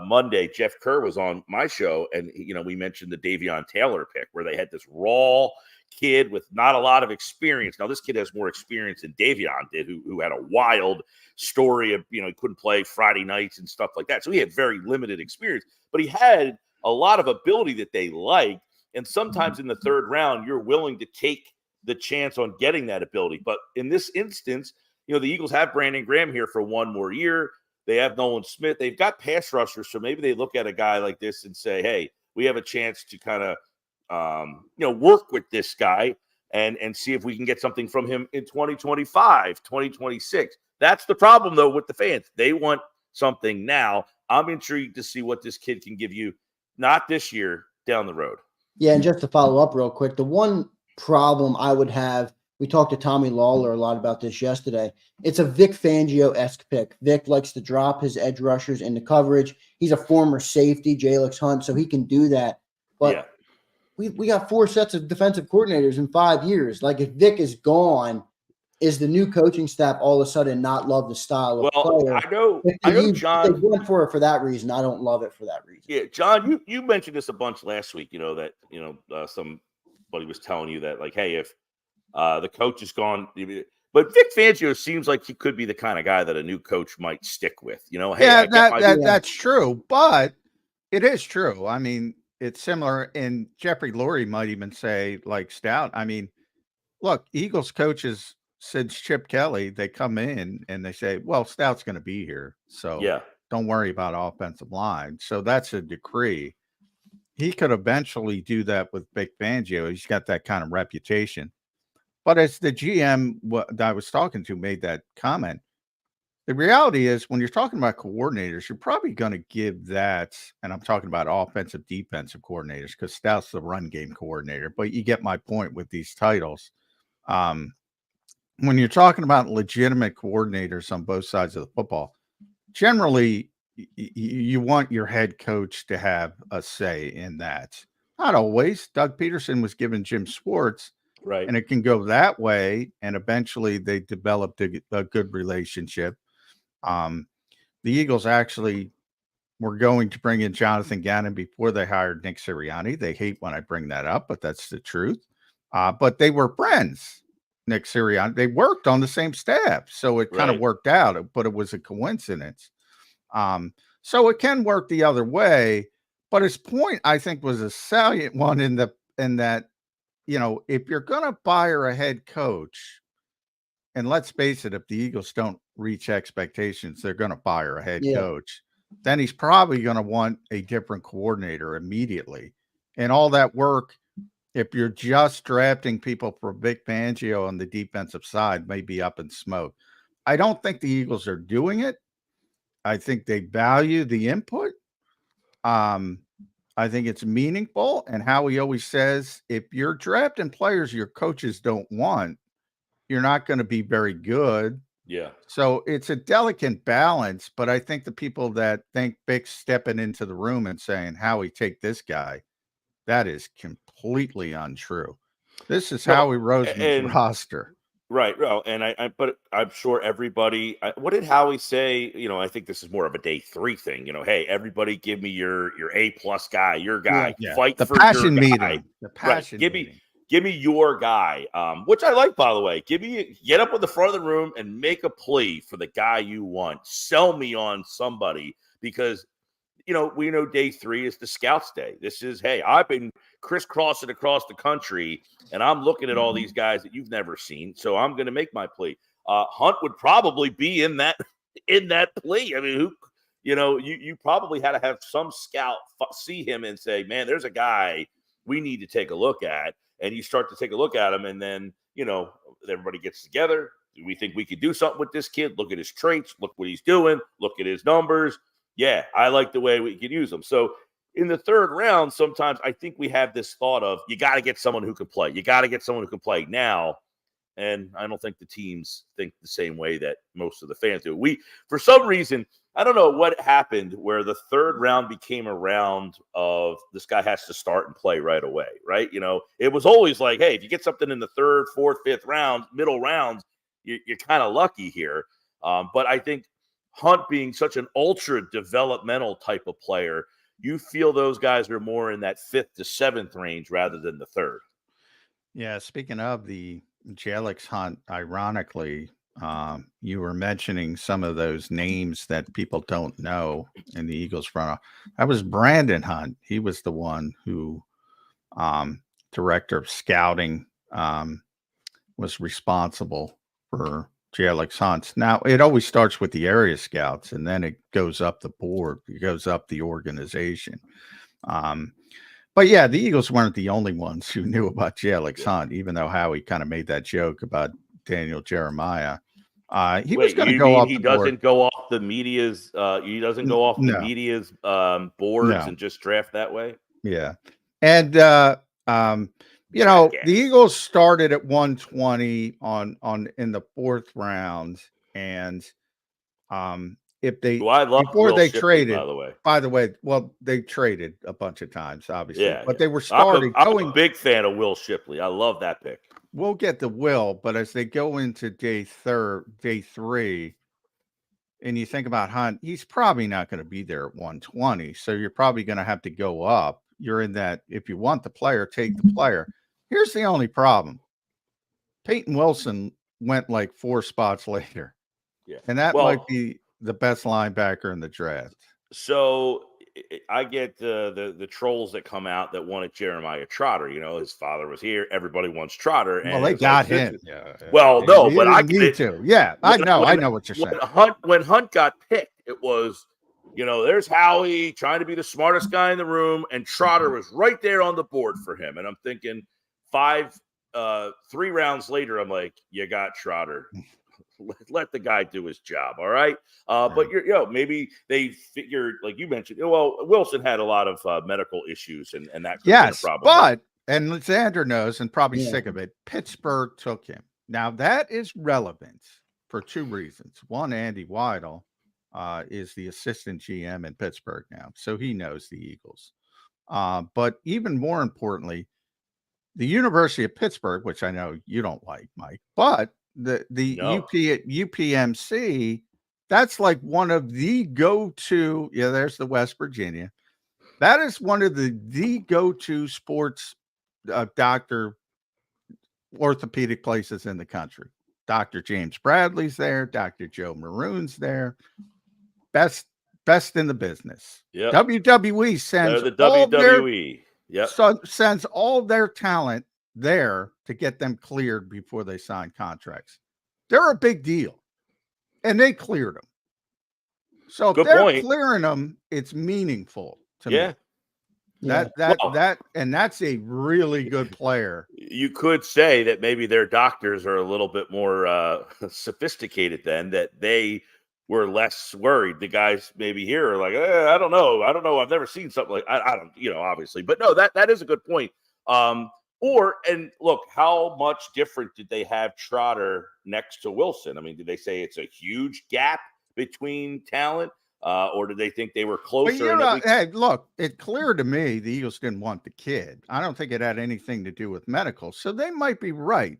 Monday. Jeff Kerr was on my show, and we mentioned the Davion Taylor pick, where they had this raw kid with not a lot of experience. Now, this kid has more experience than Davion did, who had a wild story of he couldn't play Friday nights and stuff like that. So he had very limited experience, but he had a lot of ability that they liked. And sometimes in the third round, you're willing to take the chance on getting that ability. But in this instance, the Eagles have Brandon Graham here for one more year. They have Nolan Smith. They've got pass rushers. So maybe they look at a guy like this and say, hey, we have a chance to kind of, work with this guy and see if we can get something from him in 2025, 2026. That's the problem, though, with the fans. They want something now. I'm intrigued to see what this kid can give you, not this year, down the road. Yeah, and just to follow up real quick, the one problem I would have, we talked to Tommy Lawler a lot about this yesterday. It's a Vic Fangio-esque pick. Vic likes to drop his edge rushers into coverage. He's a former safety, Jalix Hunt, so he can do that. But we got 4 sets of defensive coordinators in 5 years. Like, if Vic is gone, is the new coaching staff all of a sudden not love the style of player? I know, John. They went for it for that reason. I don't love it for that reason. Yeah, John, you mentioned this a bunch last week. That somebody was telling you that, like, hey, if the coach is gone, but Vic Fangio seems like he could be the kind of guy that a new coach might stick with. Hey, that's true, but it is true. I mean, it's similar, and Jeffrey Lurie might even say, like Stout. I mean, look, Eagles coaches since Chip Kelly, they come in and they say, well, Stout's going to be here, so don't worry about offensive line. So that's a decree. He could eventually do that with Vic Fangio. He's got that kind of reputation. But as the GM that I was talking to made that comment, the reality is when you're talking about coordinators, you're probably going to give that, and I'm talking about offensive, defensive coordinators, because Stout's the run game coordinator. But you get my point with these titles. When you're talking about legitimate coordinators on both sides of the football, generally you want your head coach to have a say in that. Not always. Doug Peterson was given Jim Schwartz, right? And it can go that way, and eventually they developed a good relationship. The Eagles actually were going to bring in Jonathan Gannon before they hired Nick Sirianni. They hate when I bring that up, but that's the truth. But they were friends. Nick Sirianni, they worked on the same staff, so it kind of worked out, but it was a coincidence. So it can work the other way, but his point, I think, was a salient one in that, if you're going to fire a head coach, and let's face it, if the Eagles don't reach expectations, they're going to fire a head coach, then he's probably going to want a different coordinator immediately. And all that work, if you're just drafting people for Vic Fangio on the defensive side, may be up in smoke. I don't think the Eagles are doing it. I think they value the input. I think it's meaningful. And Howie always says, if you're drafting players your coaches don't want, you're not going to be very good. Yeah. So it's a delicate balance, but I think the people that think Vic's stepping into the room and saying, Howie, take this guy, that is completely untrue. This is Howie Roseman's roster. Right. Well, and but I'm sure everybody, what did Howie say? I think this is more of a day 3 thing. Hey, everybody give me your A+ guy, your guy, fight the for passion your guy. meeting. The passion meeting. Give me your guy, which I like, by the way. Get up in the front of the room and make a plea for the guy you want. Sell me on somebody, because we know day 3 is the scouts day. This is, hey, I've been crisscrossing across the country, and I'm looking at all these guys that you've never seen, so I'm going to make my plea. Hunt would probably be in that plea. I mean, you probably had to have some scout see him and say, man, there's a guy we need to take a look at. And you start to take a look at him, and then, everybody gets together. Do we think we could do something with this kid? Look at his traits. Look what he's doing. Look at his numbers. Yeah, I like the way we can use him. So, in the third round, sometimes I think we have this thought of you got to get someone who can play. You got to get someone who can play now. And I don't think the teams think the same way that most of the fans do. For some reason, I don't know what happened where the third round became a round of this guy has to start and play right away, right? You know, it was always like, hey, if you get something in the third, fourth, fifth round, middle rounds, you're kind of lucky here. But I think Hunt being such an ultra developmental type of player, you feel those guys are more in that fifth to seventh range rather than the third. Yeah. Speaking of the Jalix Hunt, ironically, you were mentioning some of those names that people don't know in the Eagles front. That was Brandon Hunt. He was the one who, director of scouting, was responsible for Jalix Hunt. Now, it always starts with the area scouts, and then it goes up the board. It goes up the organization. But yeah, the Eagles weren't the only ones who knew about Jalix Hunt, even though Howie kind of made that joke about Daniel Jeremiah. He was going to go off. He doesn't go off the media's. He doesn't go off the media's boards and just draft that way. Yeah, and you know, the Eagles started at 120 in the fourth round, and if they before they traded, by the way, well, they traded a bunch of times, obviously, but they were starting. I'm a big fan of Will Shipley. I love that pick. We'll get the Will, but as they go into day three, and you think about Hunt, he's probably not going to be there at 120. So you're probably going to have to go up. You're in that, if you want the player, take the player. Here's the only problem. Peyton Wilson went like 4 spots later. Yeah. And that might be the best linebacker in the draft. So I get the trolls that come out that wanted Jeremiah Trotter. You know, his father was here. Everybody wants Trotter. And well, they got him. Yeah. Well, no, but I get it too. Yeah, I know what you're saying. When Hunt got picked, it was, you know, there's Howie trying to be the smartest guy in the room, and Trotter was right there on the board for him. And I'm thinking 3 rounds later, I'm like, you got Trotter. Let the guy do his job. All right. But maybe they figured, like you mentioned, well, Wilson had a lot of medical issues and that could have been a problem. But and Zander knows and probably sick of it. Pittsburgh took him. Now that is relevant for 2 reasons. One, Andy Weidel is the assistant GM in Pittsburgh now, so he knows the Eagles. But even more importantly, the University of Pittsburgh, which I know you don't like, Mike, but UPMC, that's like one of the go-to. Yeah, there's the West Virginia. That is one of the go-to sports doctor orthopedic places in the country. Dr. James Bradley's there. Dr. Joe Maroon's there. Best in the business. Yep. WWE sends the WWE. Sends all their talent there to get them cleared before they sign contracts. They're a big deal, and they cleared them. So if they're clearing them, it's meaningful to me. And that's a really good player. You could say that maybe their doctors are a little bit more sophisticated then, that they were less worried. The guys maybe here are like, I don't know. I've never seen something like I don't, obviously. But no, that is a good point. And look, how much different did they have Trotter next to Wilson? I mean, did they say it's a huge gap between talent? Or did they think they were closer? Hey, look, it's clear to me the Eagles didn't want the kid. I don't think it had anything to do with medical. So they might be right.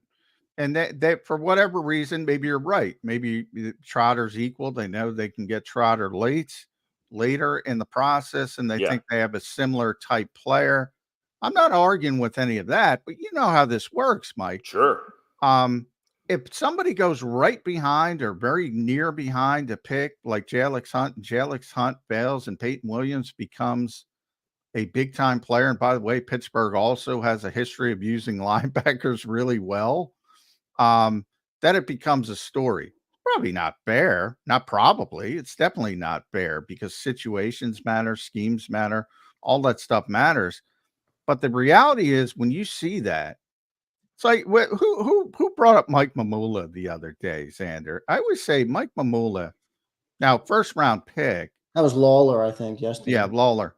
And that for whatever reason, maybe you're right. Maybe Trotter's equal. They know they can get Trotter later in the process, and they think they have a similar type player. I'm not arguing with any of that, but you know how this works, Mike. Sure. If somebody goes right behind or very near behind a pick like Jalix Hunt, and Jalix Hunt fails and Peyton Williams becomes a big-time player, and by the way, Pittsburgh also has a history of using linebackers really well, then it becomes a story. Probably not fair. Not probably. It's definitely not fair because situations matter, schemes matter, all that stuff matters. But the reality is when you see that, it's like who brought up Mike Mamula the other day, Zander? I would say Mike Mamula. Now, first round pick. That was Lawler, I think, yesterday. Yeah, Lawler.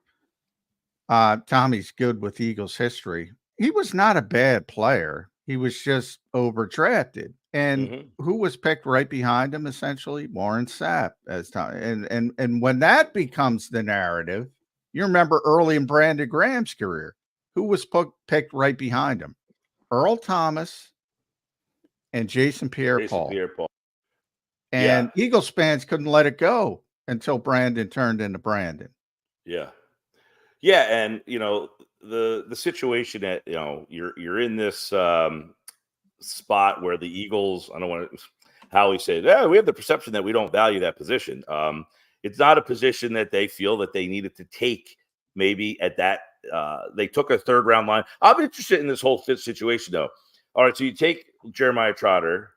Tommy's good with Eagles history. He was not a bad player. He was just overdrafted. And who was picked right behind him, essentially? Warren Sapp as Tommy. And when that becomes the narrative, you remember early in Brandon Graham's career, who was picked right behind him? Earl Thomas and Jason Pierre-Paul. And Eagles fans couldn't let it go until Brandon turned into Brandon. Yeah. Yeah. And, you know, the situation that, you know, you're in this spot where the Eagles, I don't want to, Howie said, yeah, we have the perception that we don't value that position. It's not a position that they feel that they needed to take maybe at that. They took a 3rd round line. I'm interested in this whole situation, though. All right. So you take Jeremiah Trotter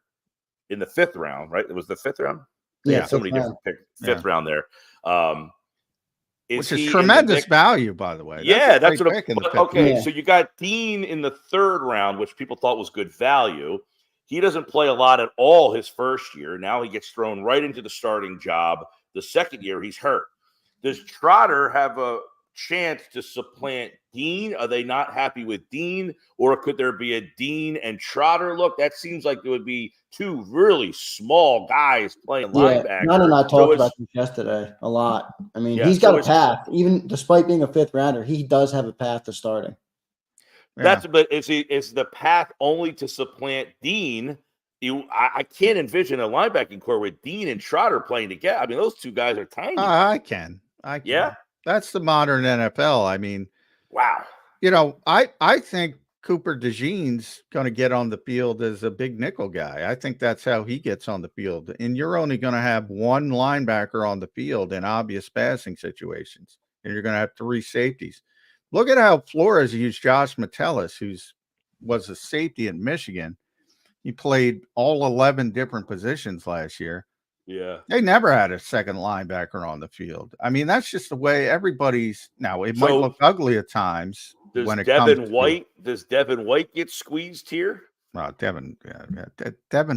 in the 5th round, right? It was the 5th round. Yeah. So many different picks. 5th round there. Which is tremendous value, by the way. That's what okay. So you got Dean in the 3rd round, which people thought was good value. He doesn't play a lot at all his first year. Now he gets thrown right into the starting job. The 2nd year, he's hurt. Does Trotter have a chance to supplant Dean? Are they not happy with Dean? Or could there be a Dean and Trotter look? That seems like it would be 2 really small guys playing linebacker. John and I talked about this yesterday a lot. I mean, he's got a path. Even despite being a 5th rounder, he does have a path to starting. But is the path only to supplant Dean? I can't envision a linebacking core with Dean and Trotter playing together. I mean, those 2 guys are tiny. I can. Yeah. That's the modern NFL. I mean, wow. You know, I think Cooper DeJean's going to get on the field as a big nickel guy. I think that's how he gets on the field. And you're only going to have 1 linebacker on the field in obvious passing situations. And you're going to have 3 safeties. Look at how Flores used Josh Metellus, was a safety in Michigan. He played all 11 different positions last year. Yeah. They never had a second linebacker on the field. I mean, that's just the way everybody's now. It might look ugly at times. Does Devin White get squeezed here? Devin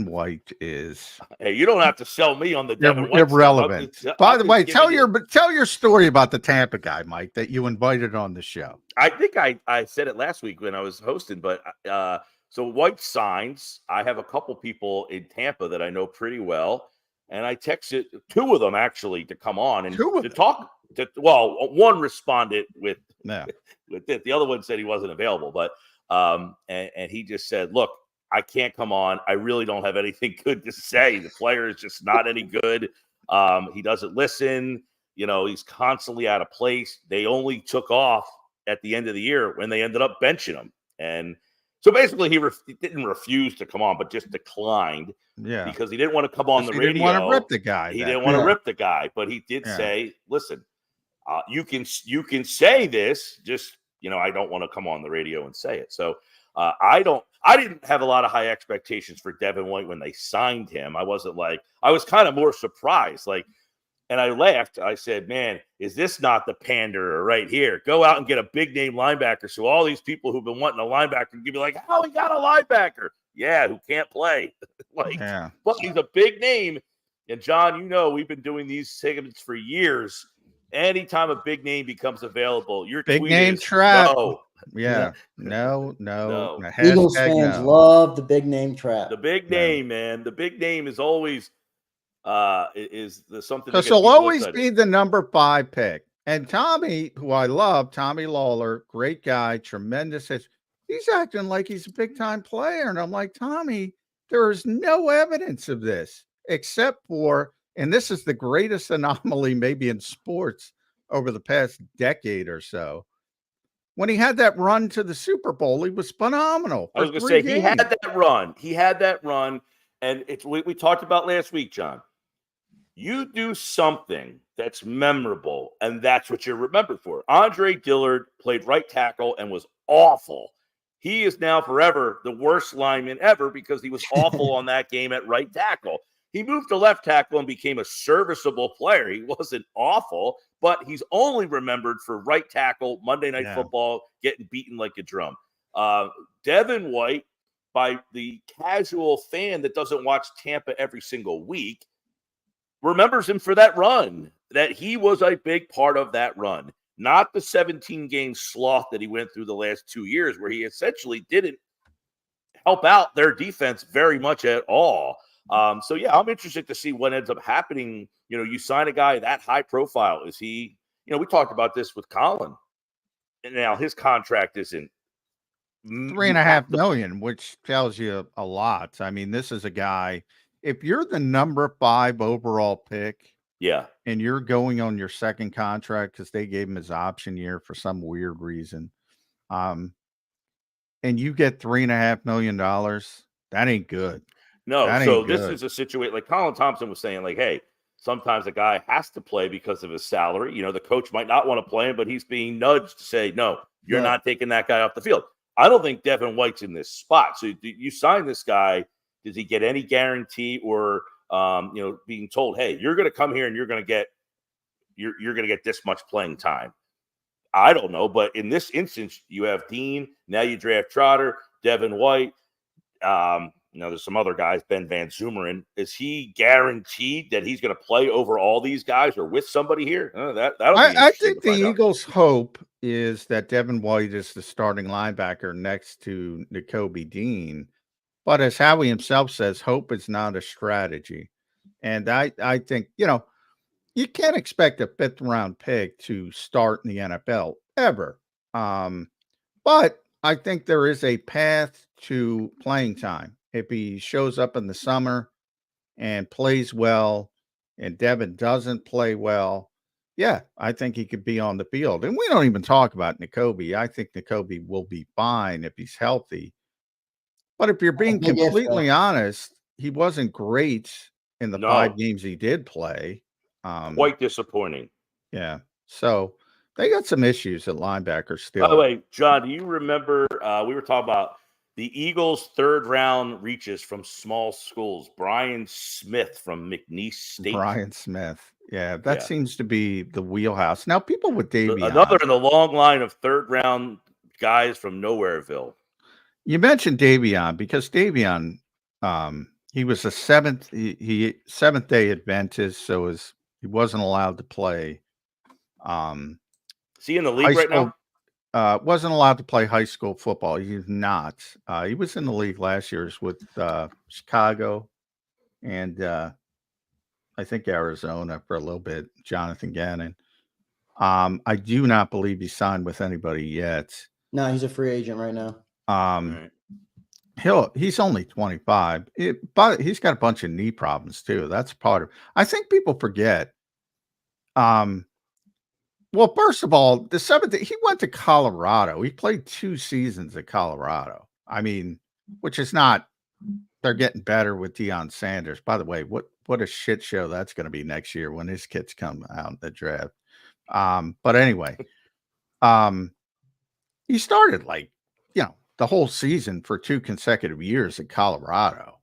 White is. Hey, you don't have to sell me on the Devin White. Irrelevant. By the way, tell your story about the Tampa guy, Mike, that you invited on the show. I think I said it last week when I was hosting, but so White signs. I have a couple people in Tampa that I know pretty well. And I texted 2 of them actually to come on and to talk. One responded with it. The other one said he wasn't available, but and he just said, "Look, I can't come on. I really don't have anything good to say. The player is just not any good. He doesn't listen. You know, he's constantly out of place. They only took off at the end of the year when they ended up benching him, and so basically he didn't refuse to come on, but just declined." Yeah, because he didn't want to come on the radio. He didn't want to rip the guy. He didn't want to rip the guy, but he did say, "Listen, you can say this. Just I don't want to come on the radio and say it." So I didn't have a lot of high expectations for Devin White when they signed him. I was kind of more surprised. And I laughed. I said, "Man, is this not the panderer right here? Go out and get a big name linebacker." So all these people who've been wanting a linebacker can be like, "How he got a linebacker? Yeah, who can't play." But he's a big name. And John, we've been doing these segments for years. Anytime a big name becomes available, your big tweet name is, trap. No. Yeah. No. Eagles fans love the big name trap. The big name, man. The big name is always something because he'll always be the number 5 pick. And Tommy, who I love, Tommy Lawler, great guy, tremendous. He's acting like he's a big time player. And I'm like, Tommy, there is no evidence of this except for, and this is the greatest anomaly maybe in sports over the past decade or so. When he had that run to the Super Bowl, he was phenomenal. I was going to say, he had that run. And it's we talked about last week, John. You do something that's memorable, and that's what you're remembered for. Andre Dillard played right tackle and was awful. He is now forever the worst lineman ever because he was awful on that game at right tackle. He moved to left tackle and became a serviceable player. He wasn't awful, but he's only remembered for right tackle, Monday Night Football, getting beaten like a drum. Devin White, by the casual fan that doesn't watch Tampa every single week, remembers him for that run, that he was a big part of that run. not the 17-game sloth that he went through the last 2 years, where he essentially didn't help out their defense very much at all. So, yeah, I'm interested to see what ends up happening. You know, you sign a guy that high profile. Is he, you know, we talked about this with Colin. And now his contract isn't $3.5 million, which tells you a lot. I mean, this is a guy, if you're the number 5 overall pick, yeah, and you're going on your second contract because they gave him his option year for some weird reason, and you get $3.5 million, that ain't good. No, that so ain't this good. is a situation like Colin Thompson was saying, like, hey, sometimes a guy has to play because of his salary. You know, the coach might not want to play him, but he's being nudged to say, no, you're not taking that guy off the field. I don't think Devin White's in this spot. So you sign this guy. Does he get any guarantee or, you know, being told, hey, you're going to come here and you're going to get this much playing time? I don't know. But in this instance, you have Dean. Now you draft Trotter, Devin White. You know, there's some other guys, Ben Van Zumeren. Is he guaranteed that he's going to play over all these guys or with somebody here? I think the Eagles' hope is that Devin White is the starting linebacker next to Nakobe Dean. But as Howie himself says, hope is not a strategy. And I think, you know, you can't expect a 5th-round pick to start in the NFL ever. But I think there is a path to playing time. If he shows up in the summer and plays well and Devin doesn't play well, yeah, I think he could be on the field. And we don't even talk about Nakobe. I think Nakobe will be fine if he's healthy. But if you're being completely honest, he wasn't great in the 5 games he did play. Quite disappointing. Yeah. So they got some issues at linebacker still. By the way, John, do you remember we were talking about the Eagles' 3rd-round reaches from small schools? Brian Smith from McNeese State. Brian Smith. Yeah, that seems to be the wheelhouse. Now, people with Davion. Another in the long line of 3rd-round guys from Nowhereville. You mentioned Davion because Davion, he was a Seventh-day Adventist, so he wasn't allowed to play. Is he in the league right now? Wasn't allowed to play high school football. He's not. He was in the league last year with Chicago and I think Arizona for a little bit. Jonathan Gannon. I do not believe he signed with anybody yet. No, he's a free agent right now. Right. He's only 25, but he's got a bunch of knee problems too. That's part of. I think people forget. Well, first of all, the 7th, he went to Colorado. He played 2 seasons at Colorado. I mean, which is not. They're getting better with Deion Sanders. By the way, what a shit show that's going to be next year when his kids come out in the draft. But anyway, he started the whole season for 2 consecutive years at Colorado.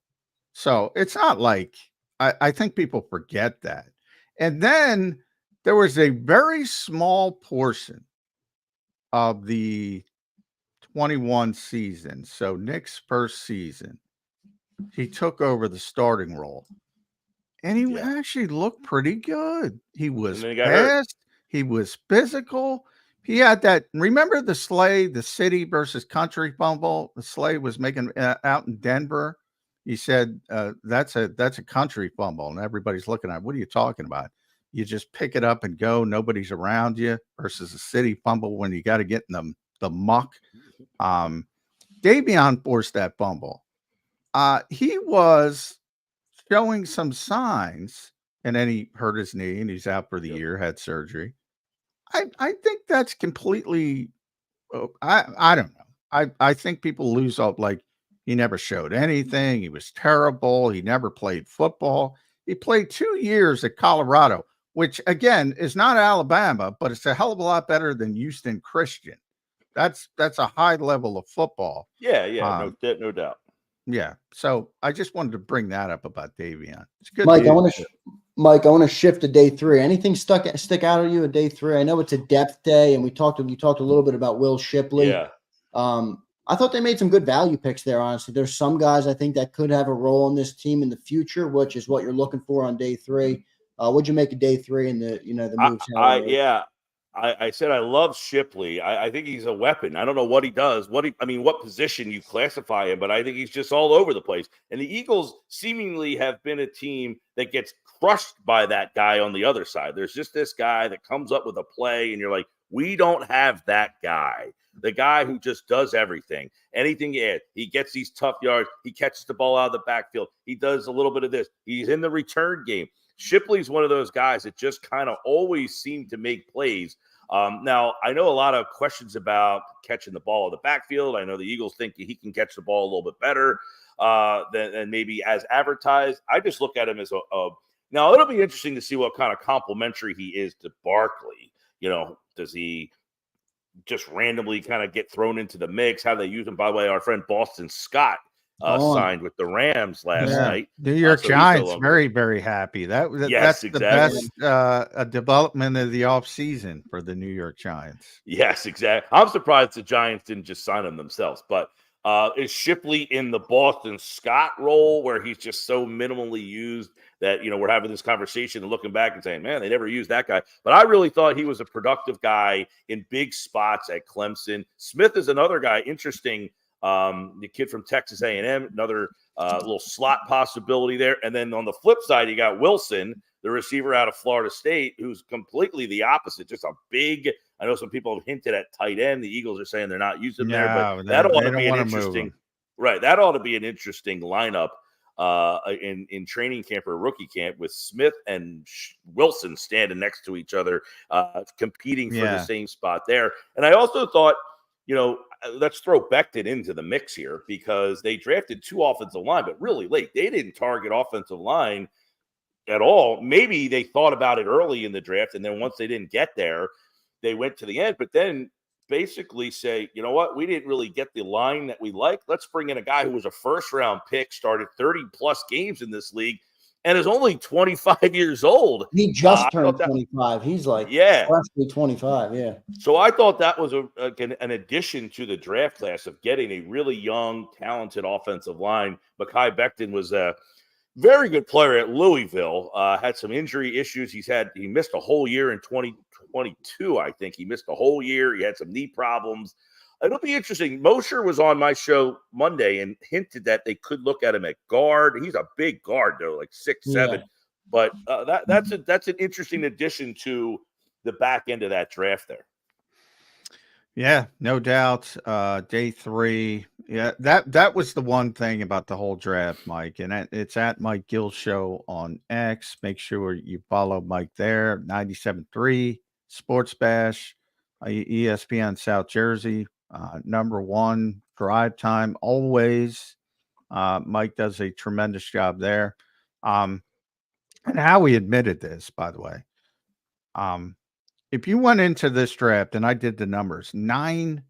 So it's not like I think people forget that. And then there was a very small portion of the 21 season. So Nick's first season, he took over the starting role. And he actually looked pretty good. He was fast. He was physical. He had that. Remember the city versus country fumble? The Slay was making out in Denver. He said, that's a country fumble. And everybody's looking at, what are you talking about? You just pick it up and go. Nobody's around you versus a city fumble when you got to get in the muck. Davion forced that fumble. He was showing some signs, and then he hurt his knee and he's out for the year, had surgery. I think that's completely, I don't know. I think people lose up, like he never showed anything. He was terrible. He never played football. He played 2 years at Colorado, which again is not Alabama, but it's a hell of a lot better than Houston Christian. That's a high level of football. Yeah, no doubt. Yeah. So I just wanted to bring that up about Davion. It's good. Mike, I want to shift to day 3. Anything stick out at you at day 3? I know it's a depth day, and you talked a little bit about Will Shipley. Yeah. I thought they made some good value picks there, honestly. There's some guys I think that could have a role in this team in the future, which is what you're looking for on day 3. What'd you make of day 3 and the moves? I said I love Shipley. I think he's a weapon. I don't know what he does, what position you classify him, but I think he's just all over the place. And the Eagles seemingly have been a team that gets crushed by that guy on the other side. There's just this guy that comes up with a play, and you're like, we don't have that guy. The guy who just does everything. Anything he gets these tough yards. He catches the ball out of the backfield. He does a little bit of this. He's in the return game. Shipley's one of those guys that just kind of always seem to make plays. Now, I know a lot of questions about catching the ball in the backfield. I know the Eagles think he can catch the ball a little bit better than maybe as advertised. I just look at him as now, it'll be interesting to see what kind of complimentary he is to Barkley. Does he just randomly kind of get thrown into the mix? How do they use him? By the way, our friend Boston Scott signed with the Rams last night. New York Giants, very, very happy. That's exactly the best development of the offseason for the New York Giants. Yes, exactly. I'm surprised the Giants didn't just sign him themselves. But is Shipley in the Boston Scott role where he's just so minimally used that, we're having this conversation and looking back and saying, man, they never used that guy. But I really thought he was a productive guy in big spots at Clemson. Smith is another guy, interesting. The kid from Texas A&M, another little slot possibility there. And then on the flip side, you got Wilson, the receiver out of Florida State, who's completely the opposite. Just a big, I know some people have hinted at tight end. The Eagles are saying they're not using there, but that ought to be an interesting, right? That ought to be an interesting lineup in training camp or rookie camp with Smith and Wilson standing next to each other, competing for the same spot there. And I also thought, let's throw Becton into the mix here because they drafted 2 offensive line, but really late. They didn't target offensive line at all. Maybe they thought about it early in the draft, and then once they didn't get there, they went to the end. But then basically say, you know what, we didn't really get the line that we like. Let's bring in a guy who was a first-round pick, started 30-plus games in this league, and is only 25 years old. He just turned 25. He's like freshly 25, So I thought that was an addition to the draft class of getting a really young, talented offensive line. Mekhi Becton was a very good player at Louisville, had some injury issues. He missed a whole year in 2022, I think. He missed a whole year. He had some knee problems. It'll be interesting. Mosher was on my show Monday and hinted that they could look at him at guard. He's a big guard, though, like 6'7". But that's an interesting addition to the back end of that draft there. Yeah, no doubt. Day 3. Yeah, that was the one thing about the whole draft, Mike. And it's at Mike Gill Show on X. Make sure you follow Mike there. 97.3 Sports Bash, ESPN South Jersey. Number 1 drive time always. Mike does a tremendous job there. And Howie admitted this, by the way. If you went into this draft, and I did the numbers, 9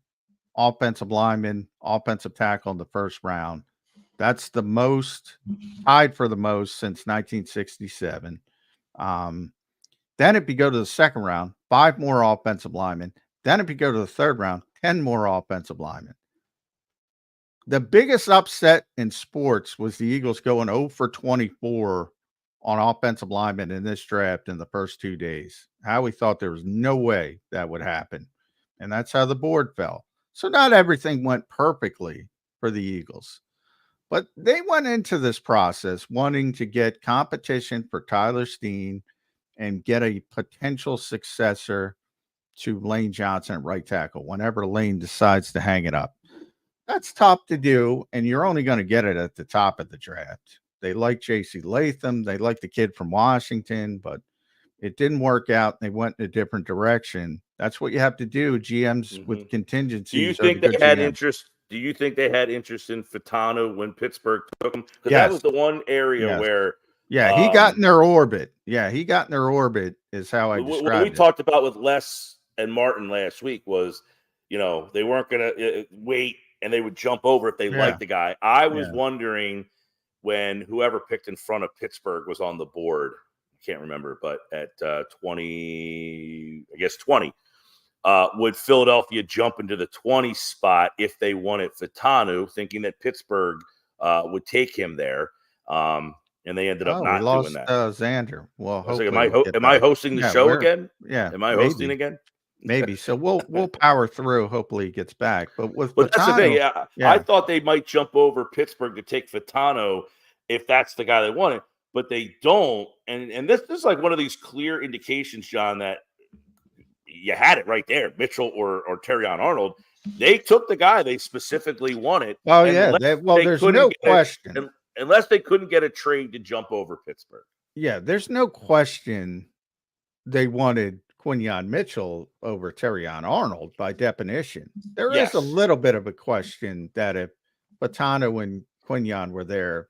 offensive linemen, offensive tackle in the first round. That's the most, tied for the most since 1967. Then if you go to the second round, 5 more offensive linemen. Then if you go to the third round, 10 more offensive linemen. The biggest upset in sports was the Eagles going 0 for 24 on offensive linemen in this draft in the first 2 days. Howie thought there was no way that would happen. And that's how the board fell. So not everything went perfectly for the Eagles. But they went into this process wanting to get competition for Tyler Steen and get a potential successor to Lane Johnson at right tackle whenever Lane decides to hang it up. That's tough to do, and you're only going to get it at the top of the draft. They like J.C. Latham. They like the kid from Washington, but it didn't work out. They went in a different direction. That's what you have to do, GMs with contingencies. Do you think they had interest? Do you think they had interest in Fitano when Pittsburgh took him? Because that was the one area where he got in their orbit. Yeah, he got in their orbit is how I described it. What we talked about with Les and Martin last week was, they weren't going to wait and they would jump over if they liked the guy. I was wondering when whoever picked in front of Pittsburgh was on the board. I can't remember, but at 20, would Philadelphia jump into the 20 spot if they wanted Fitano, thinking that Pittsburgh would take him there? And they ended up not doing that. Zander. Well, am I hosting the show again? Yeah. Am I hosting again? Maybe. So we'll power through. Hopefully he gets back. But that's the thing. Fatano, I thought they might jump over Pittsburgh to take Fatano if that's the guy they wanted, but they don't. And this is like one of these clear indications, John, that you had it right there, Mitchell or Terrion Arnold. They took the guy they specifically wanted. Oh, yeah. There's no question. Unless they couldn't get a trade to jump over Pittsburgh. Yeah, there's no question they wanted Quinyon Mitchell over Terrion Arnold by definition. There is a little bit of a question that if Fatano and Quinyon were there,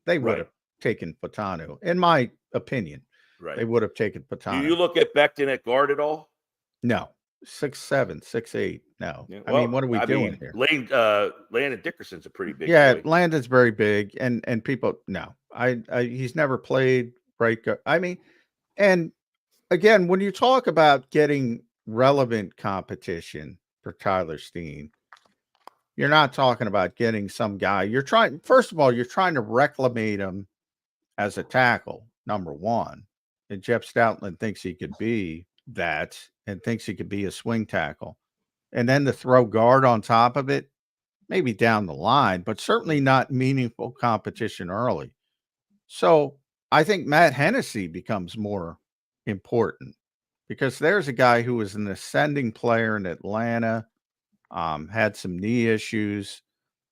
they would have taken Fatano, in my opinion. Right. They would have taken Fatano. Do you look at Becton at guard at all? No. 6'7", 6'8". No. Yeah, I mean, what are we doing here? Landon Dickerson's a pretty big boy. Landon's very big, and people he's never played right guard. I mean, and again, when you talk about getting relevant competition for Tyler Steen, you're not talking about getting some guy. First of all, you're trying to reclimate him as a tackle, number one. And Jeff Stoutland thinks he could be that and thinks he could be a swing tackle. And then to throw guard on top of it, maybe down the line, but certainly not meaningful competition early. So I think Matt Hennessy becomes more important because there's a guy who was an ascending player in Atlanta, had some knee issues.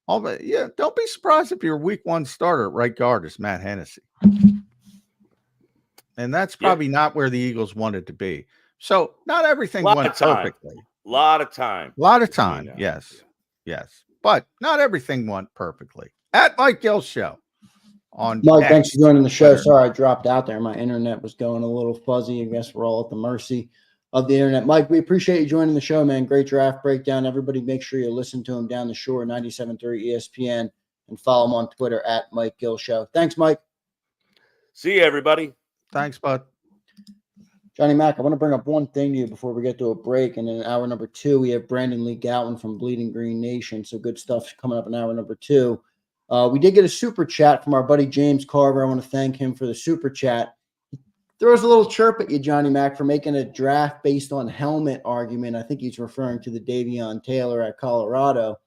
Don't be surprised if your week one starter at right guard is Matt Hennessy. And that's probably not where the Eagles wanted to be. So not everything went perfectly. A lot of time. Yes. But not everything went perfectly. At Mike Gill Show. On Mike, thanks for joining the show. Sorry I dropped out there. My internet was going a little fuzzy. I guess we're all at the mercy of the internet. Mike, we appreciate you joining the show, man. Great draft breakdown. Everybody make sure you listen to him down the shore, 97.3 ESPN, and follow him on Twitter at Mike Gill Show. Thanks, Mike. See you, everybody. Thanks, bud. Johnny Mac, I want to bring up one thing to you before we get to a break. And in hour number 2, we have Brandon Lee Gowton from Bleeding Green Nation. So good stuff coming up in hour number 2. We did get a super chat from our buddy James Carver. I want to thank him for the super chat. He throws a little chirp at you, Johnny Mac, for making a draft based on helmet argument. I think he's referring to the Davion Taylor at Colorado.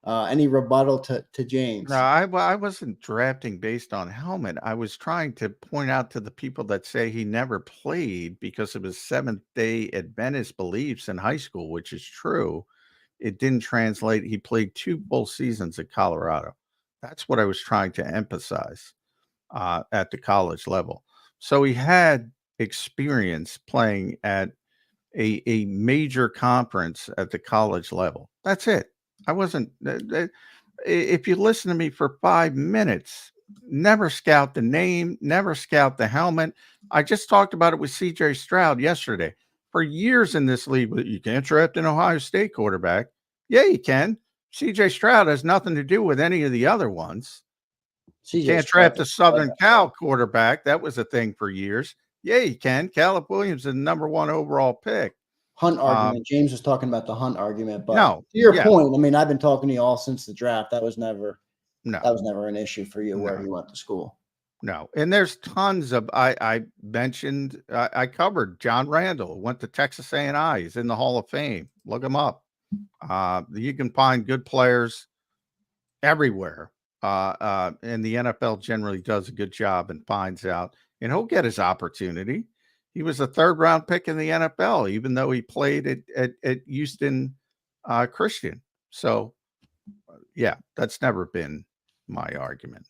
Any rebuttal to James? No, I wasn't drafting based on helmet. I was trying to point out to the people that say he never played because of his Seventh-day Adventist beliefs in high school, which is true. It didn't translate. He played 2 full seasons at Colorado. That's what I was trying to emphasize at the college level. So he had experience playing at a major conference at the college level. That's it. I wasn't, if you listen to me for 5 minutes, never scout the name, never scout the helmet. I just talked about it with CJ Stroud yesterday. For years in this league, you can't draft an Ohio State quarterback. Yeah, you can. CJ Stroud has nothing to do with any of the other ones. You can't draft a Southern Cal quarterback. That was a thing for years. Yeah, you can. Caleb Williams is the number 1 overall pick. Hunt argument. James was talking about the Hunt argument, but no, to your point, I mean, I've been talking to you all since the draft. That was never an issue for you where you went to school. No, and there's tons of I mentioned I covered John Randall, went to Texas A&I. He's in the Hall of Fame. Look him up. You can find good players everywhere, and the NFL generally does a good job and finds out, and he'll get his opportunity. He was a 3rd-round pick in the NFL, even though he played at Houston Christian. So, yeah, that's never been my argument.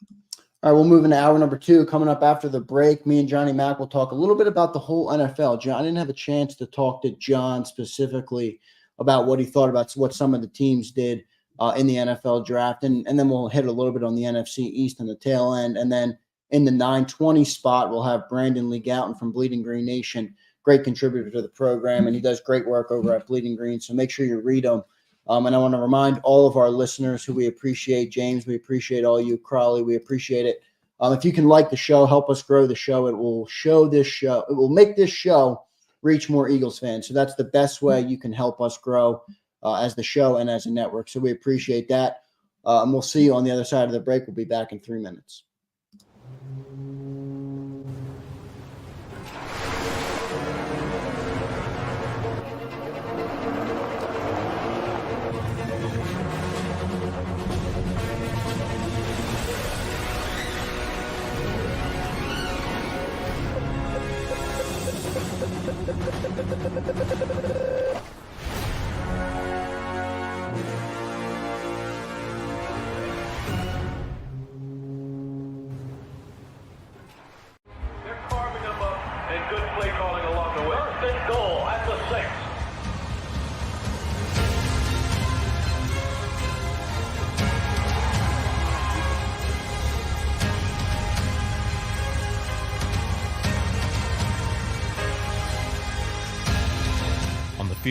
All right, we'll move into hour number 2. Coming up after the break, me and Johnny Mac will talk a little bit about the whole NFL. John, I didn't have a chance to talk to John specifically about what he thought about what some of the teams did in the NFL draft. And then we'll hit a little bit on the NFC East on the tail end. And then in the 9:20 spot, we'll have Brandon Lee Gowton from Bleeding Green Nation, great contributor to the program, and he does great work over at Bleeding Green, so make sure you read him. And I want to remind all of our listeners who we appreciate, James, we appreciate all you, Crowley, we appreciate it. If you can like the show, help us grow the show. It will make this show reach more Eagles fans. So that's the best way you can help us grow as the show and as a network. So we appreciate that. And we'll see you on the other side of the break. We'll be back in 3 minutes.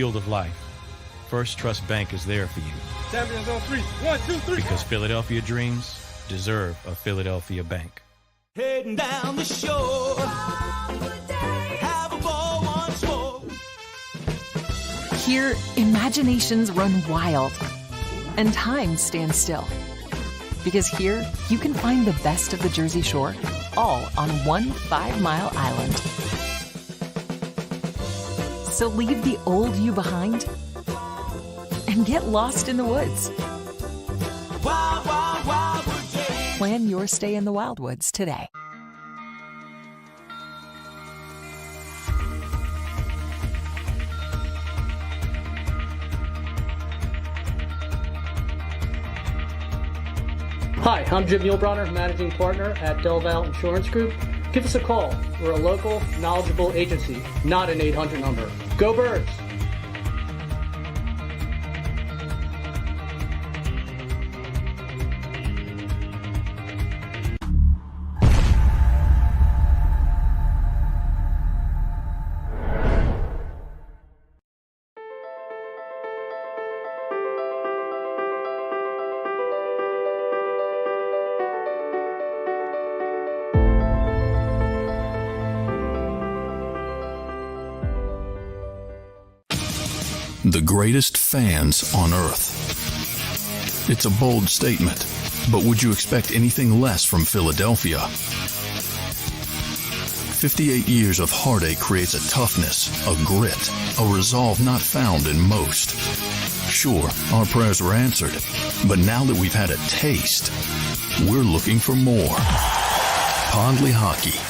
field of life, First Trust Bank is there for you. Champions on 3. 1, 2, 3. Because Philadelphia dreams deserve a Philadelphia bank. Heading down the shore. Have a ball once more. Here, imaginations run wild and time stands still. Because here, you can find the best of the Jersey Shore, all on one 5-mile island. So leave the old you behind and get lost in the woods. Wild, wild, wildwood days. Plan your stay in the Wildwoods today. Hi, I'm Jim Muehlbronner, Managing Partner at Del Valle Insurance Group. Give us a call. We're a local, knowledgeable agency, not an 800 number. Go Birds! The greatest fans on earth. It's a bold statement, but would you expect anything less from Philadelphia? 58 years of heartache creates a toughness, a grit, a resolve not found in most. Sure, our prayers were answered, but now that we've had a taste, we're looking for more. Pondley Hockey,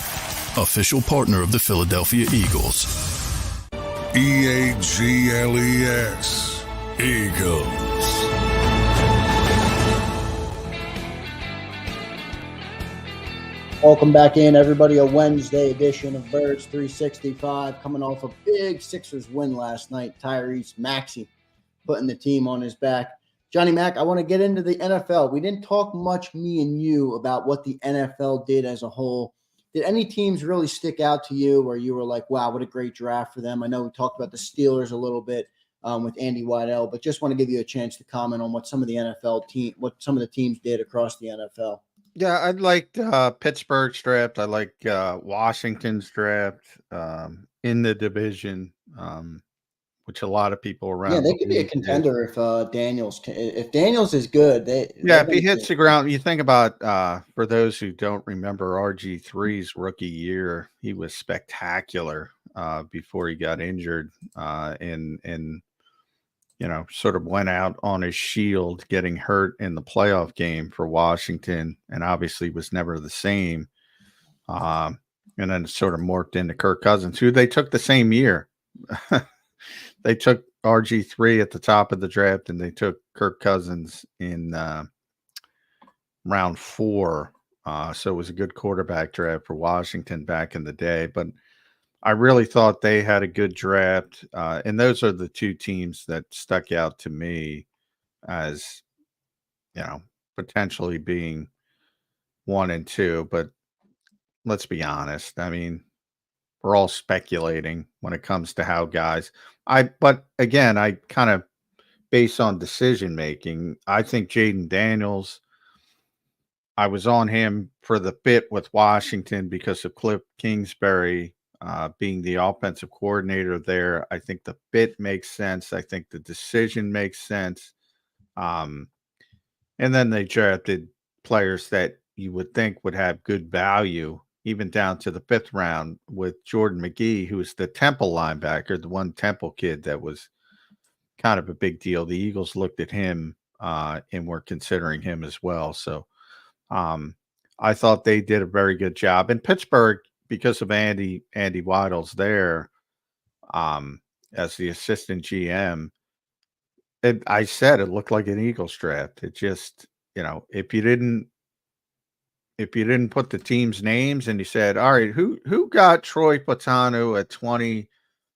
official partner of the Philadelphia Eagles. EAGLES, Eagles. Welcome back in, everybody. A Wednesday edition of Birds 365, coming off a big Sixers win last night. Tyrese Maxey putting the team on his back. Johnny Mac, I want to get into the NFL. We didn't talk much, me and you, about what the NFL did as a whole. Did any teams really stick out to you where you were like, wow, what a great draft for them? I know we talked about the Steelers a little bit with Andy Weidel, but just want to give you a chance to comment on what some of the what some of the teams did across the NFL. Yeah, I liked Pittsburgh's draft. I like Washington's draft in the division, which a lot of people around. Yeah, they could be a contender if Daniels is good. If he hits the ground, you think about for those who don't remember RG3's rookie year, he was spectacular before he got injured and sort of went out on his shield, getting hurt in the playoff game for Washington, and obviously was never the same. And then sort of morphed into Kirk Cousins, who they took the same year. They took RG3 at the top of the draft, and they took Kirk Cousins in round 4. So it was a good quarterback draft for Washington back in the day. But I really thought they had a good draft. And those are the two teams that stuck out to me as, potentially being 1 and 2. But let's be honest. I mean, we're all speculating when it comes to how guys. But again, I kind of based on decision making. I think Jaden Daniels. I was on him for the fit with Washington because of Cliff Kingsbury being the offensive coordinator there. I think the fit makes sense. I think the decision makes sense. And then they drafted players that you would think would have good value, even down to the 5th round with Jordan McGee, who is the Temple linebacker, the one Temple kid that was kind of a big deal. The Eagles looked at him and were considering him as well. So I thought they did a very good job. And Pittsburgh, because of Andy Weidel's there as the assistant GM, I said it looked like an Eagles draft. It just, if you didn't put the team's names and you said, all right, who got Troy Patanu at 20,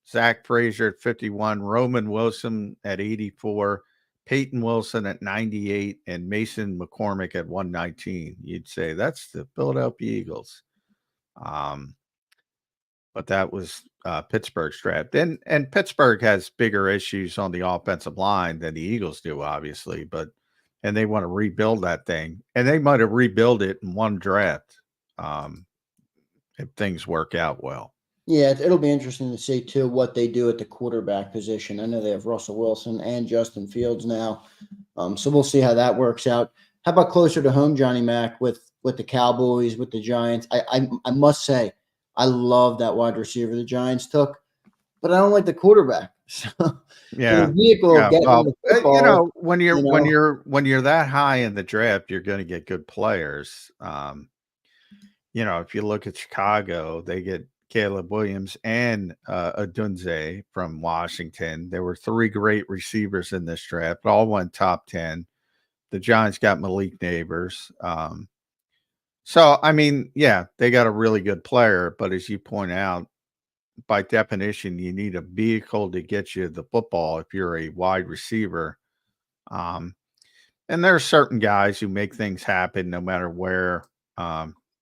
Zach Frazier at 51, Roman Wilson at 84, Peyton Wilson at 98, and Mason McCormick at 119, you'd say that's the Philadelphia Eagles. But that was Pittsburgh's draft. And Pittsburgh has bigger issues on the offensive line than the Eagles do, obviously, and they want to rebuild that thing. And they might have rebuilt it in one draft if things work out well. Yeah, it'll be interesting to see, too, what they do at the quarterback position. I know they have Russell Wilson and Justin Fields now, so we'll see how that works out. How about closer to home, Johnny Mac, with the Cowboys, with the Giants? I must say, I love that wide receiver the Giants took, but I don't like the quarterback. So, Yeah, the vehicle of getting the football, when you're that high in the draft, you're going to get good players. If you look at Chicago, they get Caleb Williams and Odunze from Washington. There were 3 great receivers in this draft. All went top 10. The Giants got Malik Neighbors. So, I mean, yeah, they got a really good player. But as you point out, by definition, you need a vehicle to get you the football if you're a wide receiver. And there are certain guys who make things happen no matter where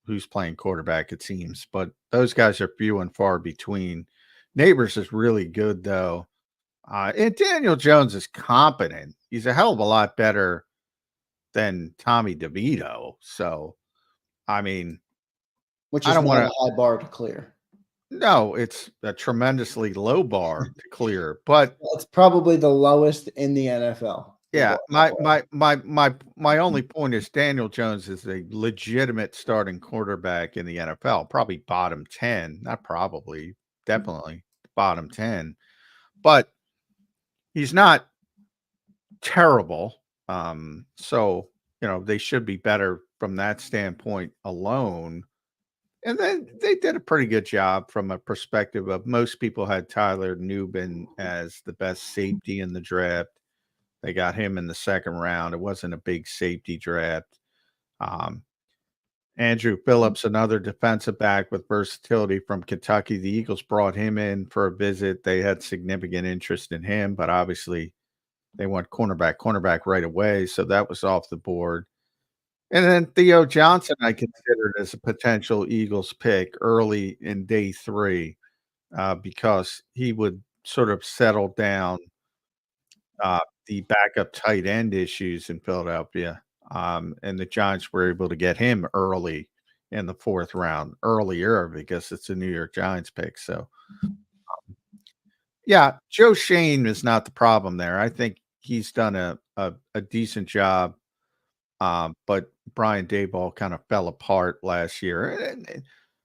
who's playing quarterback, it seems. But those guys are few and far between. Neighbors is really good, though. And Daniel Jones is competent. He's a hell of a lot better than Tommy DeVito. So, I mean, which is not a high bar to clear. No, it's a tremendously low bar to clear, but it's probably the lowest in the NFL. Yeah, my only point is Daniel Jones is a legitimate starting quarterback in the NFL, probably bottom 10, not probably, definitely bottom 10, but he's not terrible. So, they should be better from that standpoint alone. And then they did a pretty good job from a perspective of most people had Tyler Nubin as the best safety in the draft. They got him in the second round. It wasn't a big safety draft. Andrew Phillips, another defensive back with versatility from Kentucky. The Eagles brought him in for a visit. They had significant interest in him, but obviously they went cornerback right away. So that was off the board. And then Theo Johnson, I considered as a potential Eagles pick early in day 3 because he would sort of settle down the backup tight end issues in Philadelphia. And the Giants were able to get him early in the 4th round, earlier because it's a New York Giants pick. So, yeah, Joe Shane is not the problem there. I think he's done a decent job. But Brian Daboll kind of fell apart last year. And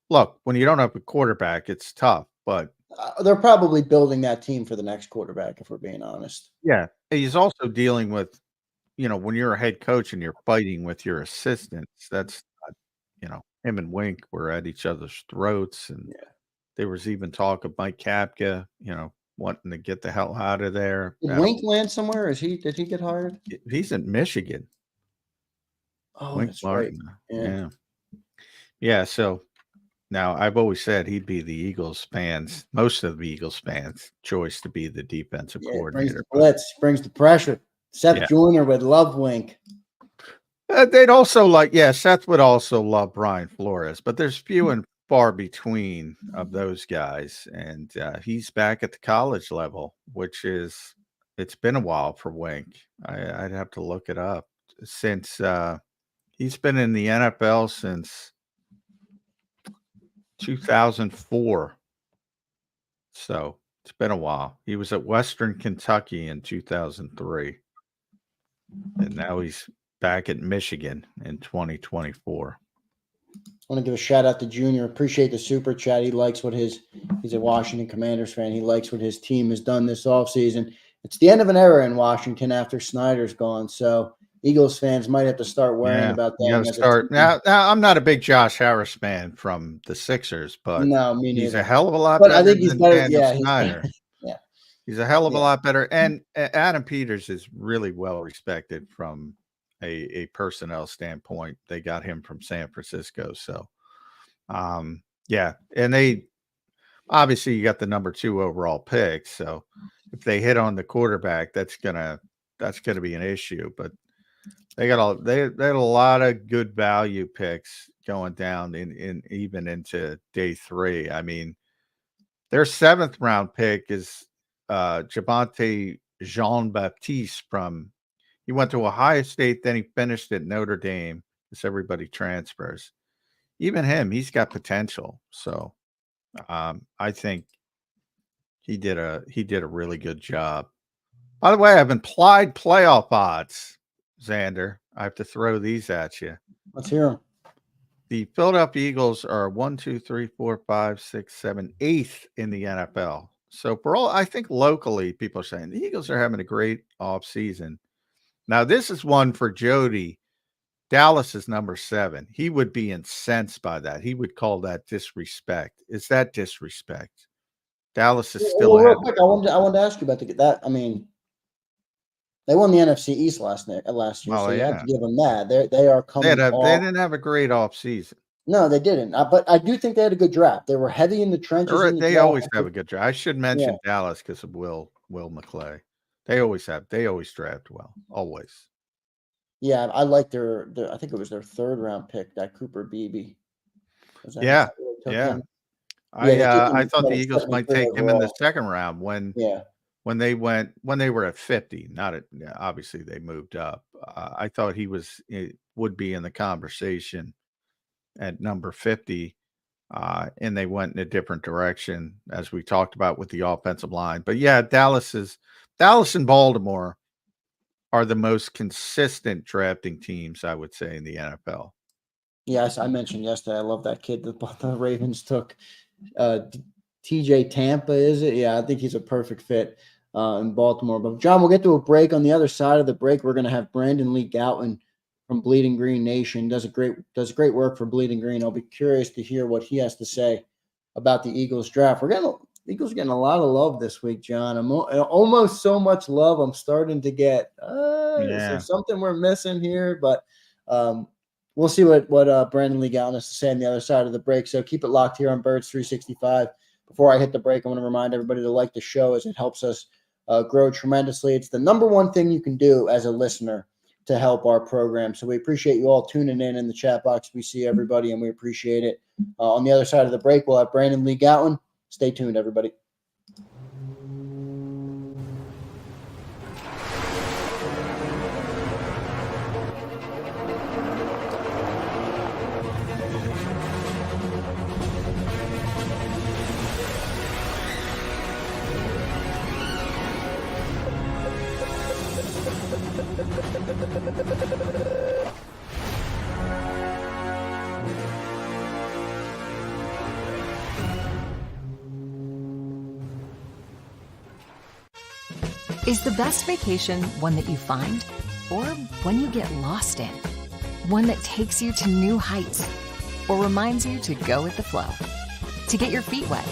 look, when you don't have a quarterback, it's tough. But they're probably building that team for the next quarterback, if we're being honest. Yeah, he's also dealing with, when you're a head coach and you're fighting with your assistants. That's not, him and Wink were at each other's throats, and there was even talk of Mike Kapka, wanting to get the hell out of there. Did Wink land somewhere? Did he get hired? He's in Michigan. Oh, that's right. Yeah. So now I've always said he'd be the Eagles fans, most of the Eagles fans' choice to be the defensive coordinator. Brings the pressure. Seth Joyner would love Wink. They'd also Seth would also love Brian Flores, but there's few and far between of those guys. And he's back at the college level, it's been a while for Wink. I'd have to look it up since he's been in the NFL since 2004. So it's been a while. He was at Western Kentucky in 2003. And now he's back at Michigan in 2024. I want to give a shout out to Junior. Appreciate the super chat. He likes he's a Washington Commanders fan. He likes what his team has done this offseason. It's the end of an era in Washington after Snyder's gone. So Eagles fans might have to start worrying about that. Now, I'm not a big Josh Harris fan from the Sixers, but no, me neither. He's a hell of a lot better. I think he's better. Snyder. He's a hell of a lot better. And Adam Peters is really well respected from a personnel standpoint. They got him from San Francisco. So, and they obviously you got the number 2 overall pick. So if they hit on the quarterback, that's gonna be an issue. But they had a lot of good value picks going down in even into day 3. I mean, Their 7th round pick is Javonte Jean-Baptiste he went to Ohio State, then he finished at Notre Dame, as everybody transfers. Even him, he's got potential. So I think he did a really good job. By the way, I've implied playoff odds, Zander. I have to throw these at you. Let's hear them. The Philadelphia Eagles are 1, 2, 3, 4, 5, 6, 7, 8th in the NFL. So for all, I think locally, people are saying the Eagles are having a great offseason. Now, this is one for Jody. Dallas is number 7. He would be incensed by that. He would call that disrespect. Is that disrespect? Dallas is still well, real quick, I wanted to ask you about that. I mean, they won the NFC East last year, so you have to give them that. They are coming. They didn't have a great offseason. No, they didn't. But I do think they had a good draft. They were heavy in the trenches. They always have a good draft. I should mention Dallas because of Will McClay. They always draft well. Always. Yeah, I like their I think it was their 3rd round pick, that Cooper Beebe. Yeah. I thought the Eagles might take him in the 2nd round when they were at 50. Obviously they moved up. I thought would be in the conversation at number 50. And they went in a different direction, as we talked about with the offensive line. But yeah, Dallas and Baltimore are the most consistent drafting teams, I would say, in the NFL. Yes, I mentioned yesterday. I love that kid that the Ravens took. TJ Tampa, is it? Yeah, I think he's a perfect fit in Baltimore. But John, we'll get to a break. On the other side of the break, we're going to have Brandon Lee Goutman from Bleeding Green Nation. Does great work for Bleeding Green. I'll be curious to hear what he has to say about the Eagles draft. Eagles getting a lot of love this week, John. Almost so much love. I'm starting to get is there something we're missing here? But we'll see what Brandon Lee Goutman has to say on the other side of the break. So keep it locked here on Birds 365. Before I hit the break, I want to remind everybody to like the show, as it helps us grow tremendously. It's the number one thing you can do as a listener to help our program. So we appreciate you all tuning in the chat box. We see everybody, and we appreciate it. On the other side of the break, we'll have Brandon Lee Goutman. Stay tuned, everybody. Is the best vacation one that you find, or one you get lost in? One that takes you to new heights, or reminds you to go with the flow? To get your feet wet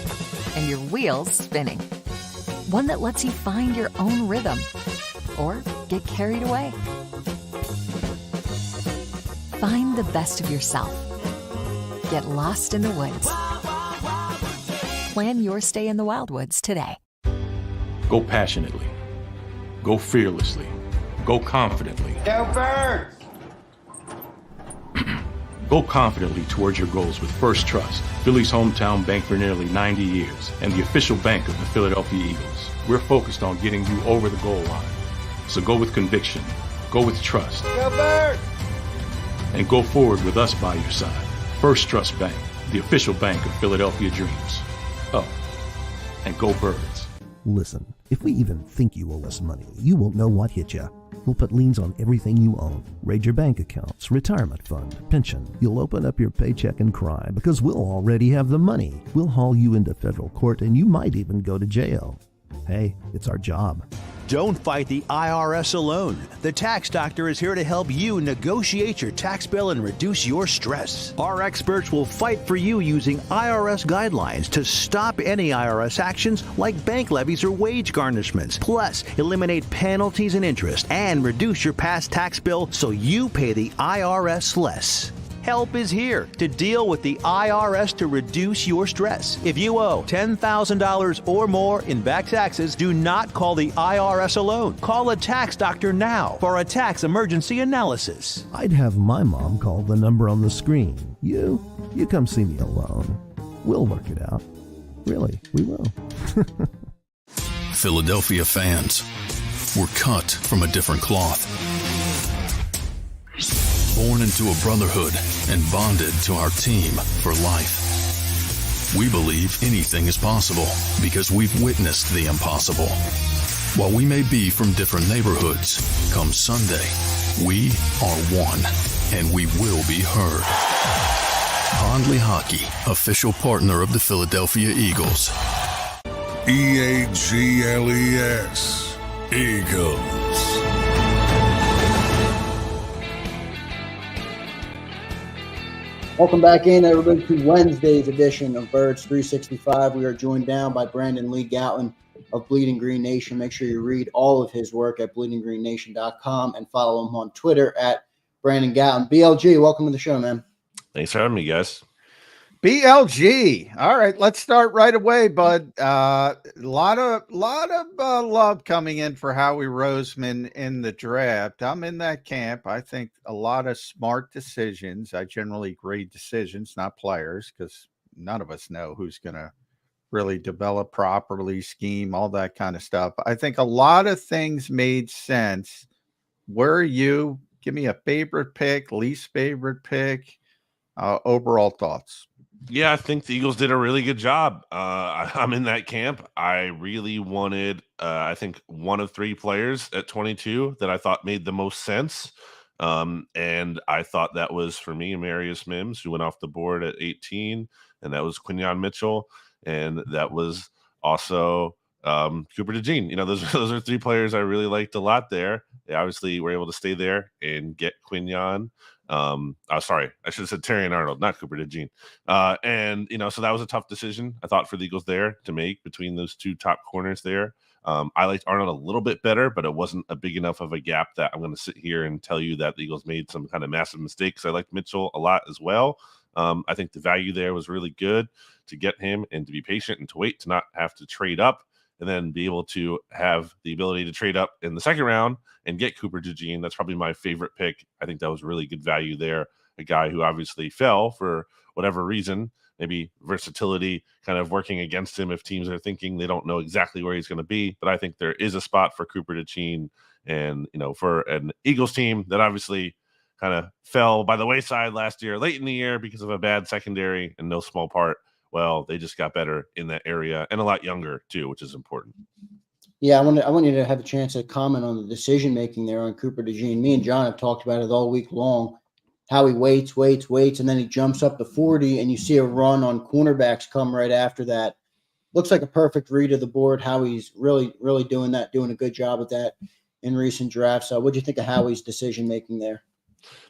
and your wheels spinning? One that lets you find your own rhythm, or get carried away? Find the best of yourself. Get lost in the woods. Plan your stay in the Wildwoods today. Go passionately. Go fearlessly. Go confidently. Go Birds! Go confidently towards your goals with First Trust, Philly's hometown bank for nearly 90 years, and the official bank of the Philadelphia Eagles. We're focused on getting you over the goal line. So go with conviction. Go with trust. Go Birds! And go forward with us by your side. First Trust Bank, the official bank of Philadelphia dreams. Oh, and go Birds. Listen, if we even think you owe us money, you won't know what hit you. We'll put liens on everything you own. Raid your bank accounts, retirement fund, pension. You'll open up your paycheck and cry because we'll already have the money. We'll haul you into federal court and you might even go to jail. Hey, it's our job. Don't fight the IRS alone. The Tax Doctor is here to help you negotiate your tax bill and reduce your stress. Our experts will fight for you using IRS guidelines to stop any IRS actions like bank levies or wage garnishments. Plus, eliminate penalties and interest and reduce your past tax bill so you pay the IRS less. Help is here to deal with the IRS to reduce your stress. If you owe $10,000 or more in back taxes, do not call the IRS alone. Call a tax doctor now for a tax emergency analysis. I'd have my mom call the number on the screen. You come see me alone. We'll work it out. Really, we will. Philadelphia fans, we're cut from a different cloth. Born into a brotherhood and bonded to our team for life. We believe anything is possible because we've witnessed the impossible. While we may be from different neighborhoods, come Sunday, we are one, and we will be heard. Pondley Hockey, official partner of the Philadelphia Eagles. EAGLES, Eagles. Welcome back in, everybody, to Wednesday's edition of Birds 365. We are joined down by Brandon Lee Gatlin of Bleeding Green Nation. Make sure you read all of his work at bleedinggreennation.com and follow him on Twitter at Brandon Gatlin. BLG, welcome to the show, man. Thanks for having me, guys. BLG. All right, let's start right away, bud. A lot of love coming in for Howie Roseman in the draft. I'm in that camp. I think a lot of smart decisions. I generally grade decisions, not players, because none of us know who's going to really develop properly, scheme, all that kind of stuff. I think a lot of things made sense. Where are you? Give me a favorite pick, least favorite pick, overall thoughts. Yeah, I think the Eagles did a really good job. I'm in that camp. I really wanted, I think, one of three players at 22 that I thought made the most sense. And I thought that was, for me, Amarius Mims, who went off the board at 18, and that was Quinyon Mitchell, and that was also Cooper DeJean. You know, those are three players I really liked a lot there. They obviously were able to stay there and get Quinyon. Sorry, I should have said Terry and Arnold, not Cooper DeJean. And, you know, so that was a tough decision, I thought, for the Eagles there to make between those two top corners there. I liked Arnold a little bit better, but it wasn't a big enough of a gap that I'm going to sit here and tell you that the Eagles made some kind of massive mistakes. I liked Mitchell a lot as well. I think the value there was really good to get him and to be patient and to wait, to not have to trade up, and then be able to have the ability to trade up in the second round and get Cooper DeJean. That's probably my favorite pick. I think that was really good value there. A guy who obviously fell for whatever reason, maybe versatility kind of working against him if teams are thinking they don't know exactly where he's going to be. But I think there is a spot for Cooper DeJean, and, you know, for an Eagles team that obviously kind of fell by the wayside last year, late in the year, because of a bad secondary, in no small part. Well, they just got better in that area, and a lot younger too, which is important. Yeah, I want you to have a chance to comment on the decision making there on Cooper DeJean. Me and John have talked about it all week long. How he waits, and then he jumps up to 40, and you see a run on cornerbacks come right after that. Looks like a perfect read of the board. Howie's really doing that, doing a good job at that in recent drafts. So, what do you think of Howie's decision making there?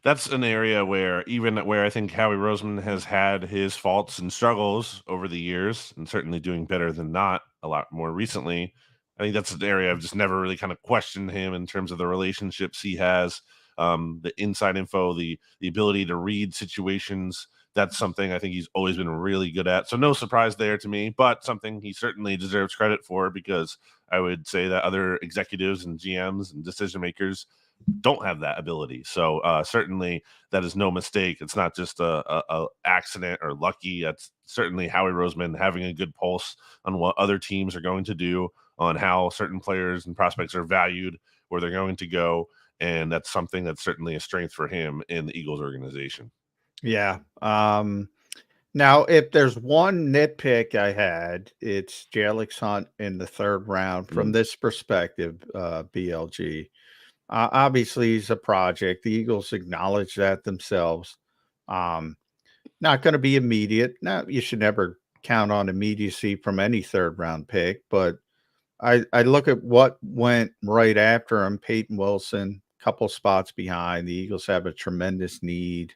That's an area where I think Howie Roseman has had his faults and struggles over the years, and certainly doing better than not a lot more recently. I think that's an area I've just never really kind of questioned him in terms of the relationships he has, the inside info, the ability to read situations. That's something I think he's always been really good at. So no surprise there to me, but something he certainly deserves credit for, because I would say that other executives and GMs and decision makers don't have that ability. So certainly that is no mistake. It's not just a accident or lucky. That's certainly Howie Roseman having a good pulse on what other teams are going to do, on how certain players and prospects are valued, where they're going to go. And that's something that's certainly a strength for him in the Eagles organization. Yeah. Now, if there's one nitpick I had, it's Jalix Hunt in the third round from this perspective, BLG. Obviously, he's a project. The Eagles acknowledge that themselves. Not going to be immediate. Now, you should never count on immediacy from any third-round pick, but I look at what went right after him. Peyton Wilson, couple spots behind. The Eagles have a tremendous need.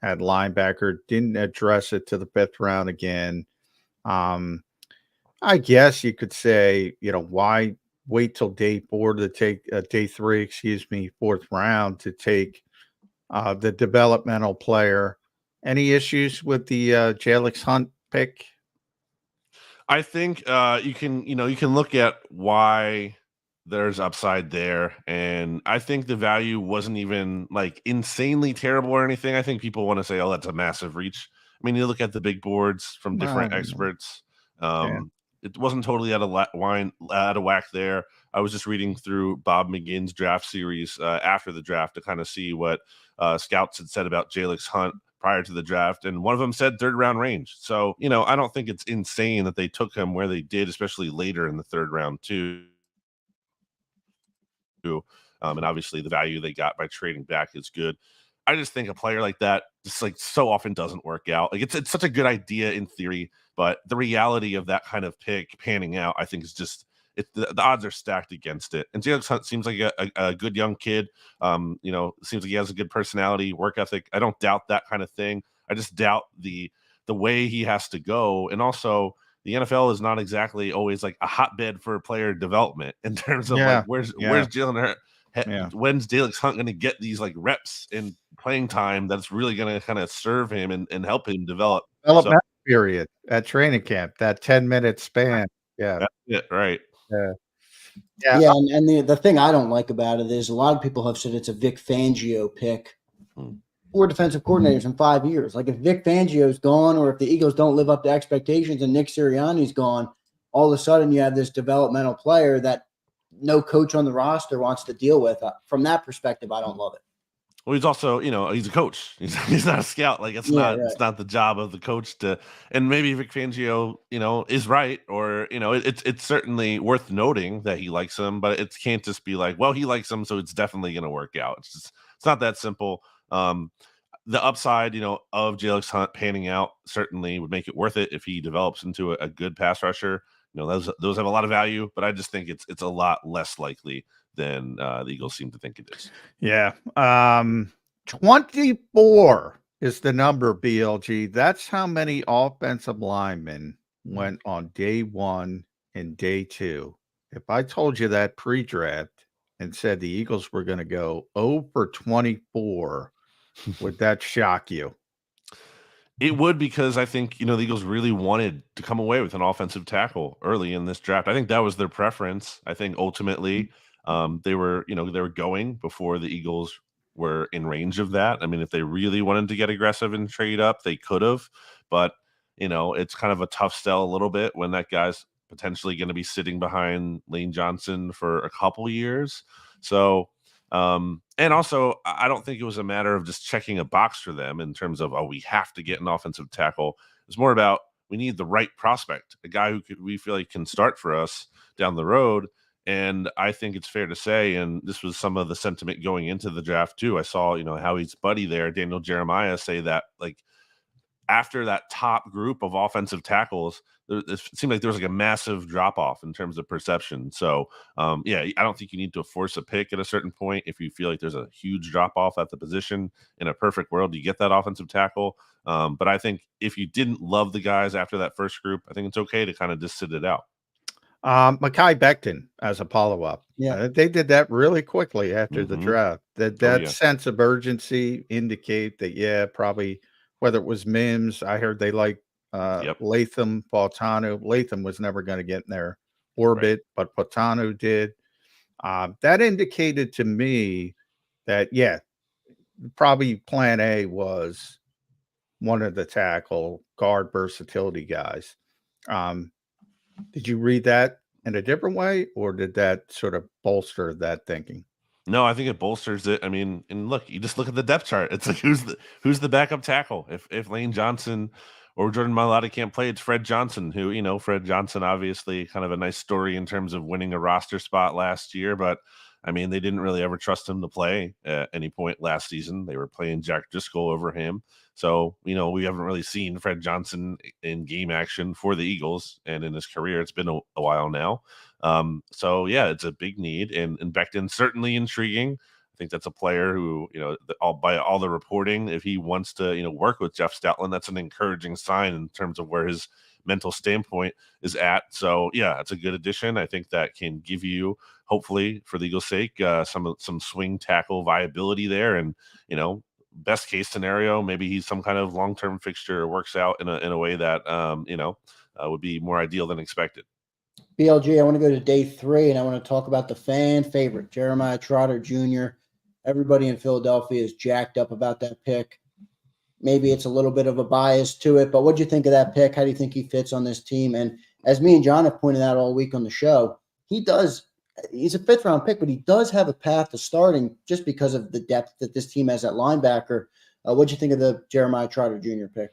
Had linebacker, didn't address it to the fifth round again. I guess you could say, you know, why wait till day four to take day three, fourth round to take the developmental player. Any issues with the Jalix Hunt pick? I think you can look at why there's upside there, and I think the value wasn't even like insanely terrible or anything. I think people want to say, "Oh, that's a massive reach." I mean, you look at the big boards from different experts. It wasn't totally out of whack there. I was just reading through Bob McGinn's draft series after the draft to kind of see what scouts had said about Jalix Hunt prior to the draft, and one of them said 3rd round range. So, I don't think it's insane that they took him where they did, especially later in the 3rd round too. And obviously the value they got by trading back is good. I just think a player like that just like so often doesn't work out. Like it's such a good idea in theory, but the reality of that kind of pick panning out, I think is just the odds are stacked against it. And Jalix Hunt seems like a good young kid. Seems like he has a good personality, work ethic. I don't doubt that kind of thing. I just doubt the way he has to go. And also the NFL is not exactly always like a hotbed for player development in terms of like where's Jalen Hurts. When's Jalix Hunt going to get these like reps and playing time that's really going to kind of serve him and help him develop? Period at training camp, that 10-minute span. Yeah, that's it, right? Yeah. And the thing I don't like about it is a lot of people have said it's a Vic Fangio pick. 4 defensive coordinators in 5 years. Like if Vic Fangio's gone, or if the Eagles don't live up to expectations and Nick Sirianni's gone, all of a sudden you have this developmental player that no coach on the roster wants to deal with. From that perspective, I don't love it. Well, he's also, he's a coach. He's not a scout. Like it's not the job of the coach to. And maybe Vic Fangio, is right, or it's certainly worth noting that he likes him, but it can't just be like, well, he likes him, so it's definitely going to work out. It's not that simple. The upside, of Jalix Hunt panning out certainly would make it worth it if he develops into a good pass rusher. Those have a lot of value, but I just think it's a lot less likely than the Eagles seem to think it is. Yeah. 24 is the number, BLG. That's how many offensive linemen went on day 1 and day 2. If I told you that pre-draft and said the Eagles were going to go 0 for 24, would that shock you? It would, because I think, the Eagles really wanted to come away with an offensive tackle early in this draft. I think that was their preference. I think ultimately they were going before the Eagles were in range of that. I mean, if they really wanted to get aggressive and trade up, they could have, but it's kind of a tough sell a little bit when that guy's potentially going to be sitting behind Lane Johnson for a couple years. So, and also, I don't think it was a matter of just checking a box for them in terms of, we have to get an offensive tackle. It's more about, we need the right prospect, a guy we feel like can start for us down the road. And I think it's fair to say, and this was some of the sentiment going into the draft too. I saw, Howie's buddy there, Daniel Jeremiah, say that like after that top group of offensive tackles, it seemed like there was like a massive drop off in terms of perception. So, I don't think you need to force a pick at a certain point if you feel like there's a huge drop off at the position. In a perfect world, you get that offensive tackle. But I think if you didn't love the guys after that first group, I think it's okay to kind of just sit it out. Mekhi Becton as a follow-up. Yeah, they did that really quickly after the draft. That sense of urgency indicate that, probably whether it was Mims, I heard they like Latham, Pautanu. Latham was never going to get in their orbit, but Pautanu did. That indicated to me that, probably plan A was one of the tackle guard versatility guys. Did you read that in a different way, or did that sort of bolster that thinking? No, I think it bolsters it. I mean, and look, you just look at the depth chart. It's like who's the backup tackle? If Lane Johnson or Jordan Mailata can't play, it's Fred Johnson, who, Fred Johnson, obviously kind of a nice story in terms of winning a roster spot last year, but I mean, they didn't really ever trust him to play at any point last season. They were playing Jack Driscoll over him. So, we haven't really seen Fred Johnson in game action for the Eagles, and in his career, it's been a while now. It's a big need, and Becton's certainly intriguing. I think that's a player who, by all the reporting, if he wants to, work with Jeff Stoutland, that's an encouraging sign in terms of where his mental standpoint is at. So, it's a good addition. I think that can give you, hopefully, for the Eagles' sake, some swing tackle viability there, and best case scenario, maybe he's some kind of long-term fixture or works out in a way that would be more ideal than expected. BLG, I want to go to day 3, and I want to talk about the fan favorite, Jeremiah Trotter Jr. Everybody in Philadelphia is jacked up about that pick. maybe it's a little bit of a bias to it, but what do you think of that pick? How do you think he fits on this team? And as me and John have pointed out all week on the show, he's a 5th round pick, but he does have a path to starting just because of the depth that this team has at linebacker. What do you think of the Jeremiah Trotter Jr. pick?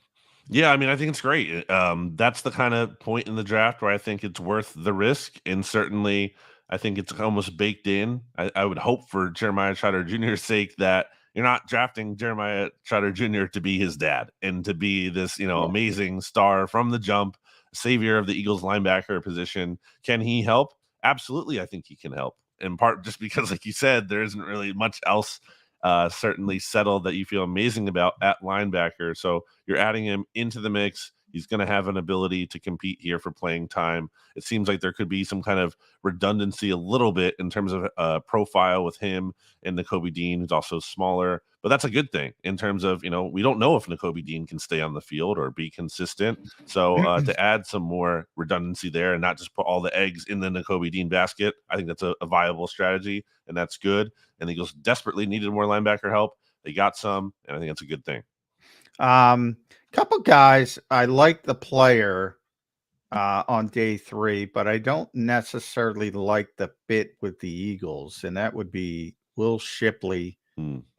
Yeah, I mean, I think it's great. That's the kind of point in the draft where I think it's worth the risk. And certainly, I think it's almost baked in. I would hope for Jeremiah Trotter Jr.'s sake that you're not drafting Jeremiah Trotter Jr. to be his dad and to be this, amazing star from the jump, savior of the Eagles linebacker position. Can he help? Absolutely, I think he can help. In part just because, like you said, there isn't really much else certainly settled that you feel amazing about at linebacker. So you're adding him into the mix. He's going to have an ability to compete here for playing time. It seems like there could be some kind of redundancy a little bit in terms of profile with him and Nakobe Dean, who's also smaller. But that's a good thing in terms of, we don't know if Nakobe Dean can stay on the field or be consistent. So to add some more redundancy there and not just put all the eggs in the Nakobe Dean basket, I think that's a viable strategy, and that's good. And the Eagles desperately needed more linebacker help. They got some, and I think that's a good thing. Couple guys, I like the player on day 3, but I don't necessarily like the fit with the Eagles, and that would be Will Shipley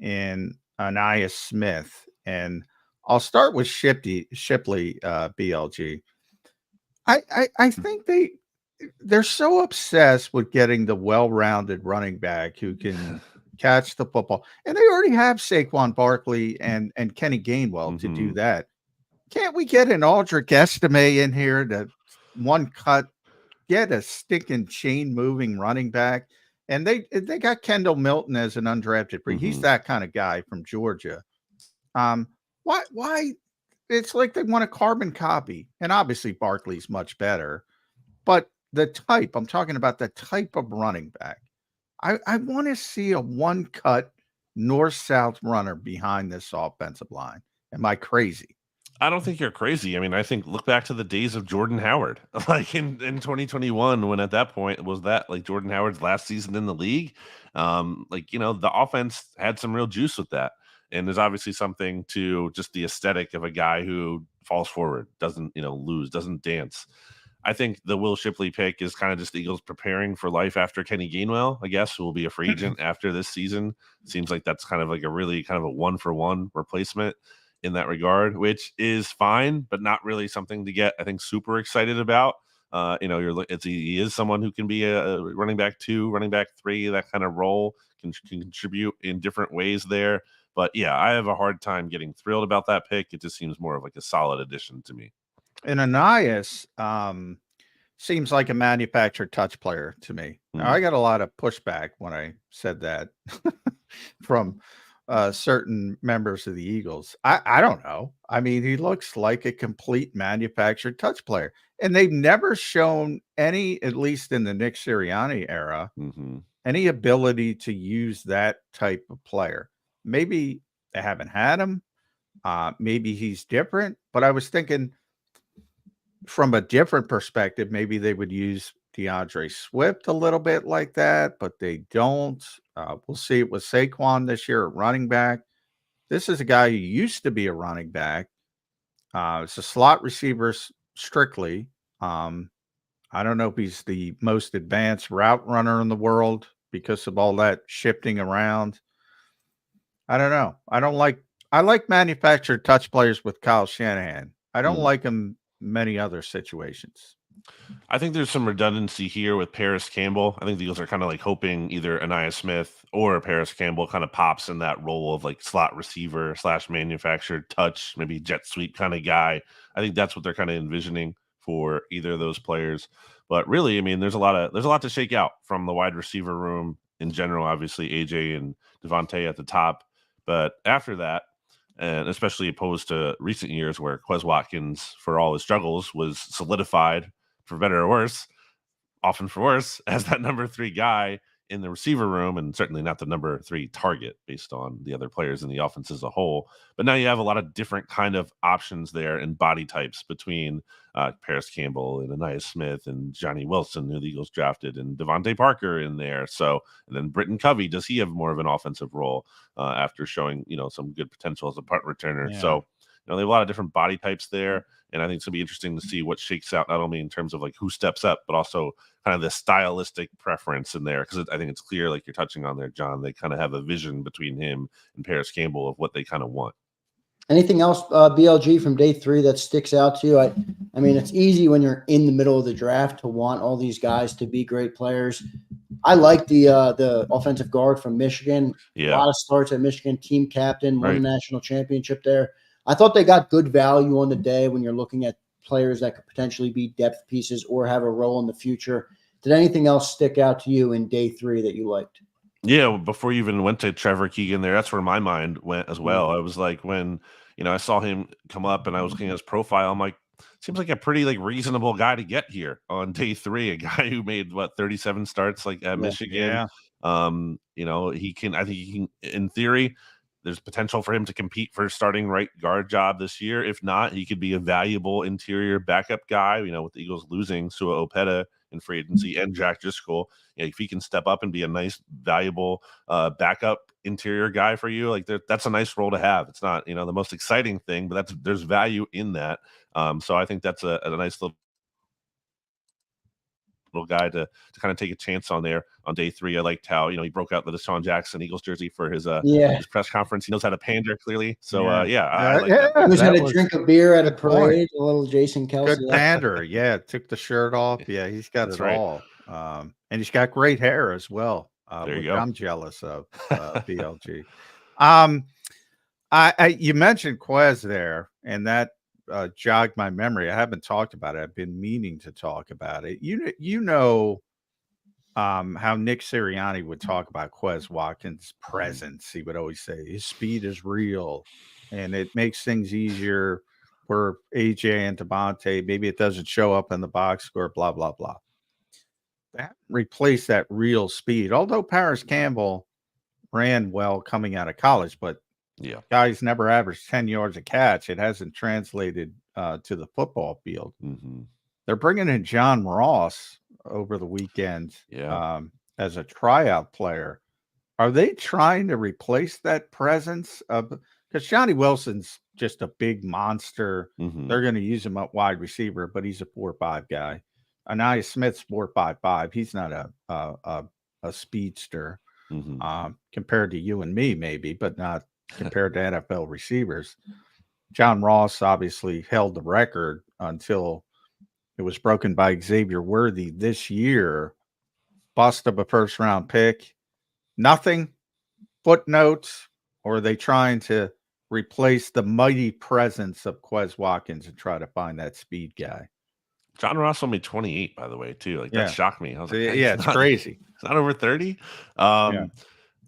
and Aniyah Smith. And I'll start with Shipley, BLG. I think they're so obsessed with getting the well-rounded running back who can catch the football. And they already have Saquon Barkley and Kenny Gainwell to do that. Can't we get an Aldrich Estime in here to one cut, get a sticking chain moving running back? And they got Kendall Milton as an undrafted free. He's that kind of guy from Georgia. Why? It's like they want a carbon copy. And obviously Barkley's much better. But the type, I'm talking about the type of running back. I want to see a one-cut north-south runner behind this offensive line. Am I crazy? I don't think you're crazy. I mean, I think look back to the days of Jordan Howard, like in 2021, when at that point was that like Jordan Howard's last season in the league. The offense had some real juice with that. And there's obviously something to just the aesthetic of a guy who falls forward, doesn't, lose, doesn't dance. I think the Will Shipley pick is kind of just the Eagles preparing for life after Kenny Gainwell, I guess, who will be a free agent after this season. Seems like that's kind of like a really kind of a 1-for-1 replacement in that regard, which is fine, but not really something to get, I think, super excited about. He is someone who can be a running back 2, running back 3, that kind of role, can contribute in different ways there. But yeah, I have a hard time getting thrilled about that pick. It just seems more of like a solid addition to me. And Aniyah seems like a manufactured touch player to me. Now, I got a lot of pushback when I said that from certain members of the Eagles. I don't know. I mean, he looks like a complete manufactured touch player. And they've never shown any, at least in the Nick Sirianni era, any ability to use that type of player. Maybe they haven't had him. Maybe he's different. But I was thinking, from a different perspective, maybe they would use DeAndre Swift a little bit like that, but they don't. We'll see it with Saquon this year at running back. This is a guy who used to be a running back. It's a slot receiver strictly. I don't know if he's the most advanced route runner in the world because of all that shifting around. I don't know. I like manufactured touch players with Kyle Shanahan. I don't like him many other situations. I think there's some redundancy here with Paris Campbell. I think the Eagles are kind of like hoping either Aniyah Smith or Paris Campbell kind of pops in that role of like slot receiver / manufactured touch, maybe jet sweep kind of guy. I think that's what they're kind of envisioning for either of those players. But really, I mean, there's a lot to shake out from the wide receiver room in general. Obviously, AJ and Devontae at the top, but after that, and especially opposed to recent years where Quez Watkins, for all his struggles, was solidified, for better or worse, often for worse, as that number 3 guy in the receiver room, and certainly not the number 3 target based on the other players in the offense as a whole. But now you have a lot of different kind of options there and body types between Paris Campbell and Aniyah Smith and Johnny Wilson, who the Eagles drafted, and Devontae Parker in there. So, and then Britton Covey, does he have more of an offensive role after showing, some good potential as a punt returner? Yeah. So they have a lot of different body types there. And I think it's going to be interesting to see what shakes out, not only in terms of like who steps up, but also kind of the stylistic preference in there. Because I think it's clear, like you're touching on there, John, they kind of have a vision between him and Paris Campbell of what they kind of want. Anything else, BLG, from day 3 that sticks out to you? I mean, it's easy when you're in the middle of the draft to want all these guys to be great players. I like the offensive guard from Michigan. Yeah. A lot of starts at Michigan, team captain, won the national championship there. I thought they got good value on the day when you're looking at players that could potentially be depth pieces or have a role in the future. Did anything else stick out to you in day 3 that you liked? Yeah, before you even went to Trevor Keegan there, that's where my mind went as well. I was like, when I saw him come up and I was looking at his profile, I'm like, seems like a pretty like reasonable guy to get here on day 3. A guy who made 37 starts like at Michigan. He can. I think he can. In theory, there's potential for him to compete for starting right guard job this year. If not, he could be a valuable interior backup guy. With the Eagles losing Sua Opeta in free agency and Jack Driscoll, if he can step up and be a nice, valuable backup interior guy for you, like that's a nice role to have. It's not the most exciting thing, but there's value in that. So I think that's a nice little guy to kind of take a chance on there on day 3. I liked how he broke out the Deshaun Jackson Eagles jersey for his press conference. He knows how to pander clearly. So I like that. He knows how to drink a beer at a parade. A little Jason Kelsey. Good pander. Yeah, took the shirt off. Yeah, he's got it all. And he's got great hair as well. There you go. I'm jealous of BLG. You mentioned Quez there, and that jogged my memory. I haven't talked about it. I've been meaning to talk about it. How Nick Sirianni would talk about Quez Watkins' presence. He would always say his speed is real, and it makes things easier for AJ and Devontae. Maybe it doesn't show up in the box score, blah, blah, blah. That replaced that real speed. Although Paris Campbell ran well coming out of college, but guys never averaged 10 yards a catch. It hasn't translated to the football field. Mm-hmm. They're bringing in John Ross over the weekend as a tryout player. Are they trying to replace that presence of, because Johnny Wilson's just a big monster. Mm-hmm. They're going to use him at wide receiver, but he's a 4.5 guy. Anaya Smith's 4.55. He's not a speedster compared to you and me, maybe, but not compared to NFL receivers. John Ross obviously held the record until it was broken by Xavier Worthy this year. Bust of a first-round pick. Nothing. Footnotes. Or are they trying to replace the mighty presence of Quez Watkins and try to find that speed guy? John Ross only 28, by the way, too. Like that shocked me. I was like, it's crazy. It's not over 30.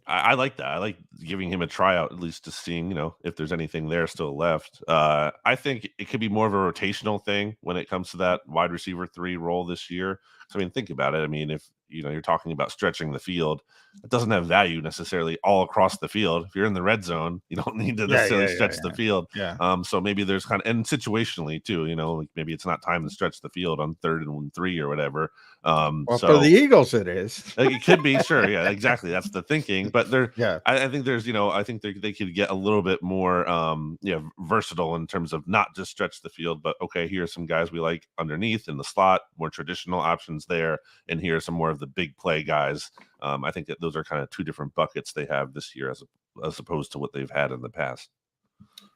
I like that. I like giving him a tryout, at least to seeing, if there's anything there still left. I think it could be more of a rotational thing when it comes to that wide receiver 3 role this year. So, think about it. If you're talking about stretching the field, it doesn't have value necessarily all across the field. If you're in the red zone, you don't need to necessarily stretch the field. So maybe there's and situationally too, like maybe it's not time to stretch the field on 3rd and 3 or whatever. Well, for the Eagles, it is. It could be, sure. Yeah, exactly. That's the thinking. But I think there's, I think they could get a little bit more, versatile in terms of not just stretch the field, but okay, here are some guys we like underneath in the slot, more traditional options there, and here are some more of the big play guys. I think that those are kind of 2 different buckets they have this year as opposed to what they've had in the past.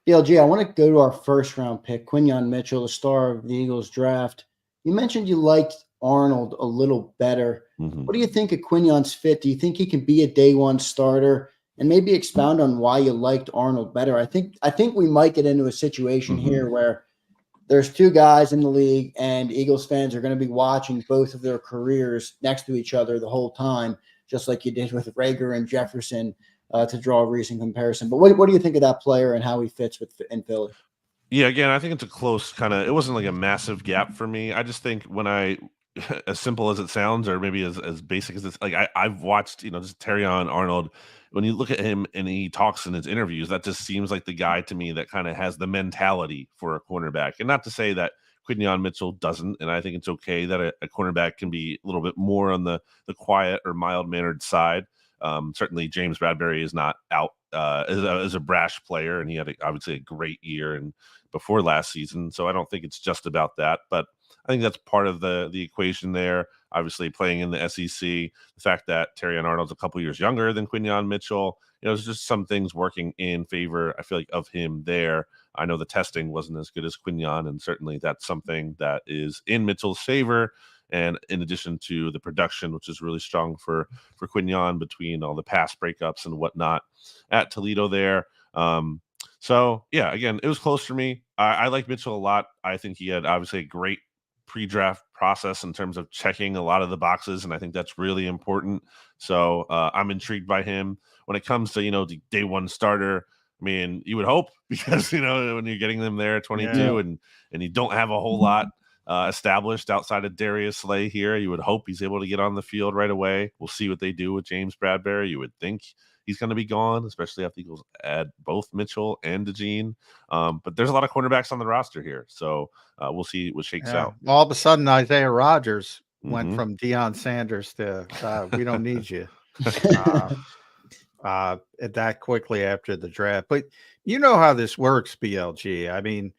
BLG, I want to go to our first-round pick, Quinyon Mitchell, the star of the Eagles draft. You mentioned you liked Arnold a little better. Mm-hmm. What do you think of Quinyon's fit? Do you think he can be a day 1 starter? And maybe expound on why you liked Arnold better. I think we might get into a situation here where there's 2 guys in the league, and Eagles fans are going to be watching both of their careers next to each other the whole time, just like you did with Rager and Jefferson, to draw a recent comparison. But what do you think of that player and how he fits in Philly? Yeah, again, I think it's a close kind of – it wasn't like a massive gap for me. I just think when as simple as it sounds, or maybe as basic as it's, like I've watched, just Terrion Arnold. When you look at him and he talks in his interviews, that just seems like the guy to me that kind of has the mentality for a cornerback. And not to say that Quinyon Mitchell doesn't, and I think it's okay that a cornerback can be a little bit more on the quiet or mild-mannered side. Certainly James Bradbury is not out as a brash player, and he had obviously a great year and before last season. So I don't think it's just about that, but I think that's part of the equation there. Obviously, playing in the SEC, the fact that Terrion Arnold's a couple years younger than Quinyon Mitchell, there's just some things working in favor, I feel like, of him there. I know the testing wasn't as good as Quinyon, and certainly that's something that is in Mitchell's favor. And in addition to the production, which is really strong for Quinyon between all the pass breakups and whatnot at Toledo there. So, yeah, again, it was close for me. I like Mitchell a lot. I think he had obviously a great pre-draft process in terms of checking a lot of the boxes, and I think that's really important. So I'm intrigued by him. When it comes to, the day one starter, I mean, you would hope, because, when you're getting them there at 22 and you don't have a whole lot established outside of Darius Slay here, you would hope he's able to get on the field right away. We'll see what they do with James Bradbury. You would think he's going to be gone, especially after the Eagles add both Mitchell and DeJean. But there's a lot of cornerbacks on the roster here, so we'll see what shakes out. All of a sudden, Isaiah Rodgers went from Deion Sanders to we don't need you that quickly after the draft. But you know how this works, BLG. I mean,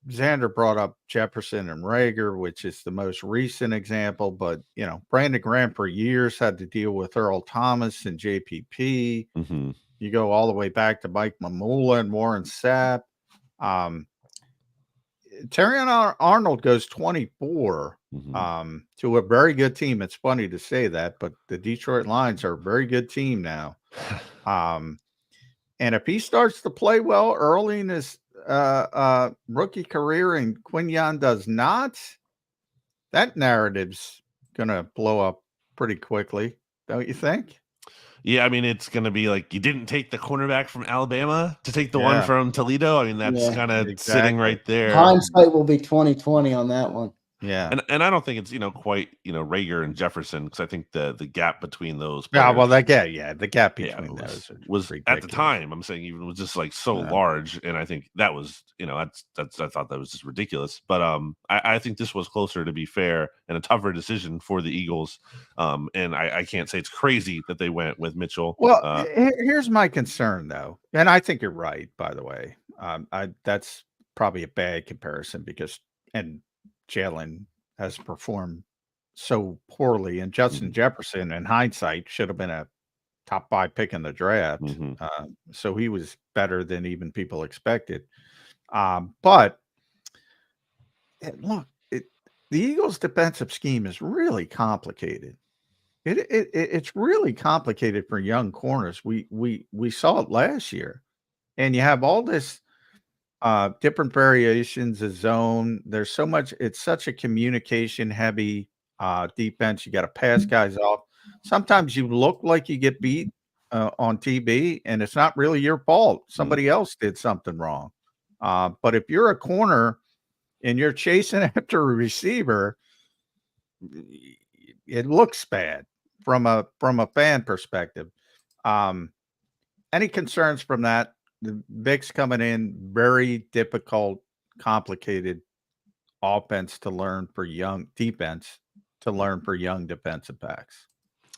Zander brought up Jefferson and Rager, which is the most recent example, but Brandon Graham for years had to deal with Earl Thomas and JPP. You go all the way back to Mike McMullen, Warren Sapp. Terrion Arnold goes 24 to a very good team. It's funny to say that, but the Detroit Lions are a very good team now. And if he starts to play well early in his rookie career and Quinyon does not, that narrative's gonna blow up pretty quickly, don't you think? Yeah, I mean, it's gonna be like, you didn't take the cornerback from Alabama to take the one from Toledo. I mean, that's kind of sitting right there. Hindsight will be 20/20 on that one. Yeah, and I don't think it's quite Rager and Jefferson, because I think the gap between those players, the gap between those was at the time, I'm saying, even was just like so large, and I think that was that's I thought that was just ridiculous. But I think this was closer, to be fair, and a tougher decision for the Eagles. And I can't say it's crazy that they went with Mitchell. Well, here's my concern though, and I think you're right, by the way. That's probably a bad comparison because Jalen has performed so poorly, and Justin Jefferson, in hindsight, should have been a top 5 pick in the draft. So he was better than even people expected. But look, the Eagles' defensive scheme is really complicated. It's really complicated for young corners. We saw it last year, and you have all this different variations of zone. There's so much. It's such a communication heavy defense. You got to pass guys off. Sometimes you look like you get beat on TV, and it's not really your fault. Somebody else did something wrong. But if you're a corner and you're chasing after a receiver, it looks bad from a fan perspective. Any concerns from that? The Vic's coming in, very difficult, complicated offense to learn for young defense, to learn for young defensive backs.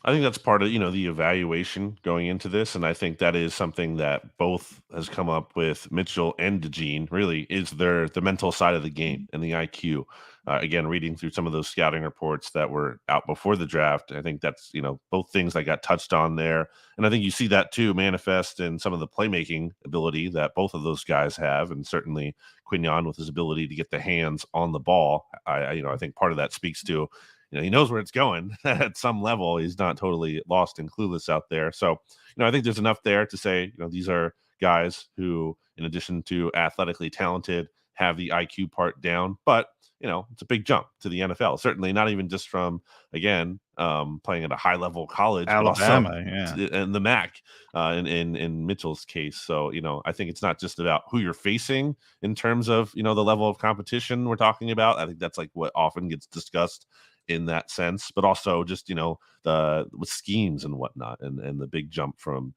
I think that's part of, the evaluation going into this. And I think that is something that both has come up with Mitchell and DeJean, really, is the mental side of the game and the IQ. Again, reading through some of those scouting reports that were out before the draft, I think that's, both things that got touched on there. And I think you see that too manifest in some of the playmaking ability that both of those guys have. And certainly Quinyon, with his ability to get the hands on the ball, I think part of that speaks to, he knows where it's going at some level. He's not totally lost and clueless out there. So, I think there's enough there to say, these are guys who, in addition to athletically talented, have the IQ part down. But, it's a big jump to the NFL. Certainly not even just from, again, playing at a high-level college. Alabama, and the MAC in Mitchell's case. So, I think it's not just about who you're facing in terms of, the level of competition we're talking about. I think that's like what often gets discussed in that sense, but also just, with schemes and whatnot, and the big jump from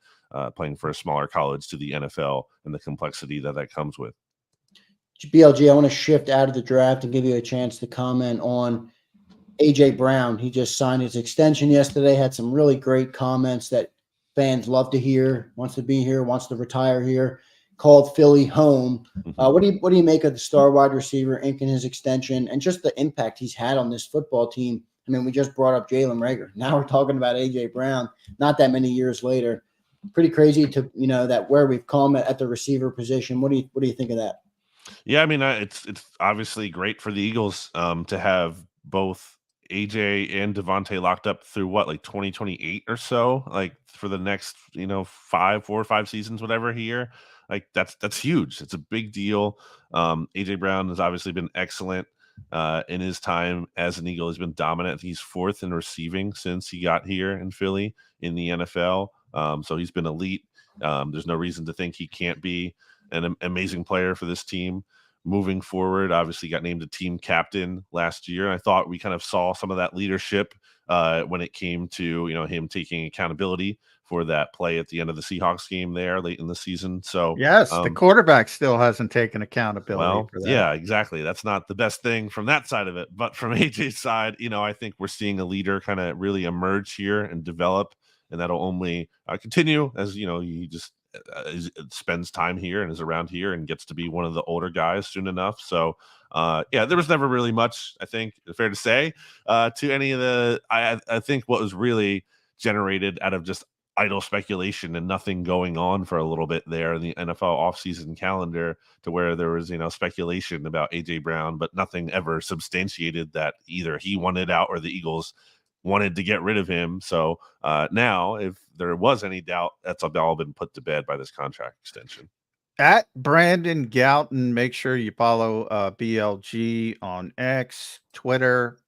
playing for a smaller college to the NFL and the complexity that comes with. BLG, I want to shift out of the draft and give you a chance to comment on A.J. Brown. He just signed his extension yesterday, had some really great comments that fans love to hear, wants to be here, wants to retire here, called Philly home. What do you make of the star wide receiver inking his extension and just the impact he's had on this football team? I mean, we just brought up Jalen Reagor. Now we're talking about A.J. Brown, not that many years later. Pretty crazy to, that where we've come at the receiver position. What do you think of that? Yeah, I mean, it's obviously great for the Eagles to have both AJ and Devontae locked up through like 2028 or so, like for the next 4 or 5 seasons, whatever here. Like that's huge. It's a big deal. AJ Brown has obviously been excellent in his time as an Eagle. He's been dominant. He's 4th in receiving since he got here in Philly in the NFL. So he's been elite. There's no reason to think he can't be an amazing player for this team moving forward. Obviously got named a team captain last year. I thought we kind of saw some of that leadership when it came to, him taking accountability for that play at the end of the Seahawks game there late in the season. So yes, the quarterback still hasn't taken accountability for that. Yeah, exactly. That's not the best thing from that side of it. But from AJ's side, I think we're seeing a leader kind of really emerge here and develop, and that'll only continue as, he just spends time here and is around here and gets to be one of the older guys soon enough. So there was never really much, I think, fair to say, to any of the I think what was really generated out of just idle speculation and nothing going on for a little bit there in the NFL offseason calendar, to where there was speculation about AJ Brown, but nothing ever substantiated that either he wanted out or the Eagles wanted to get rid of him. So now, if there was any doubt, that's all been put to bed by this contract extension. At Brandon Gouton, make sure you follow BLG on X, Twitter.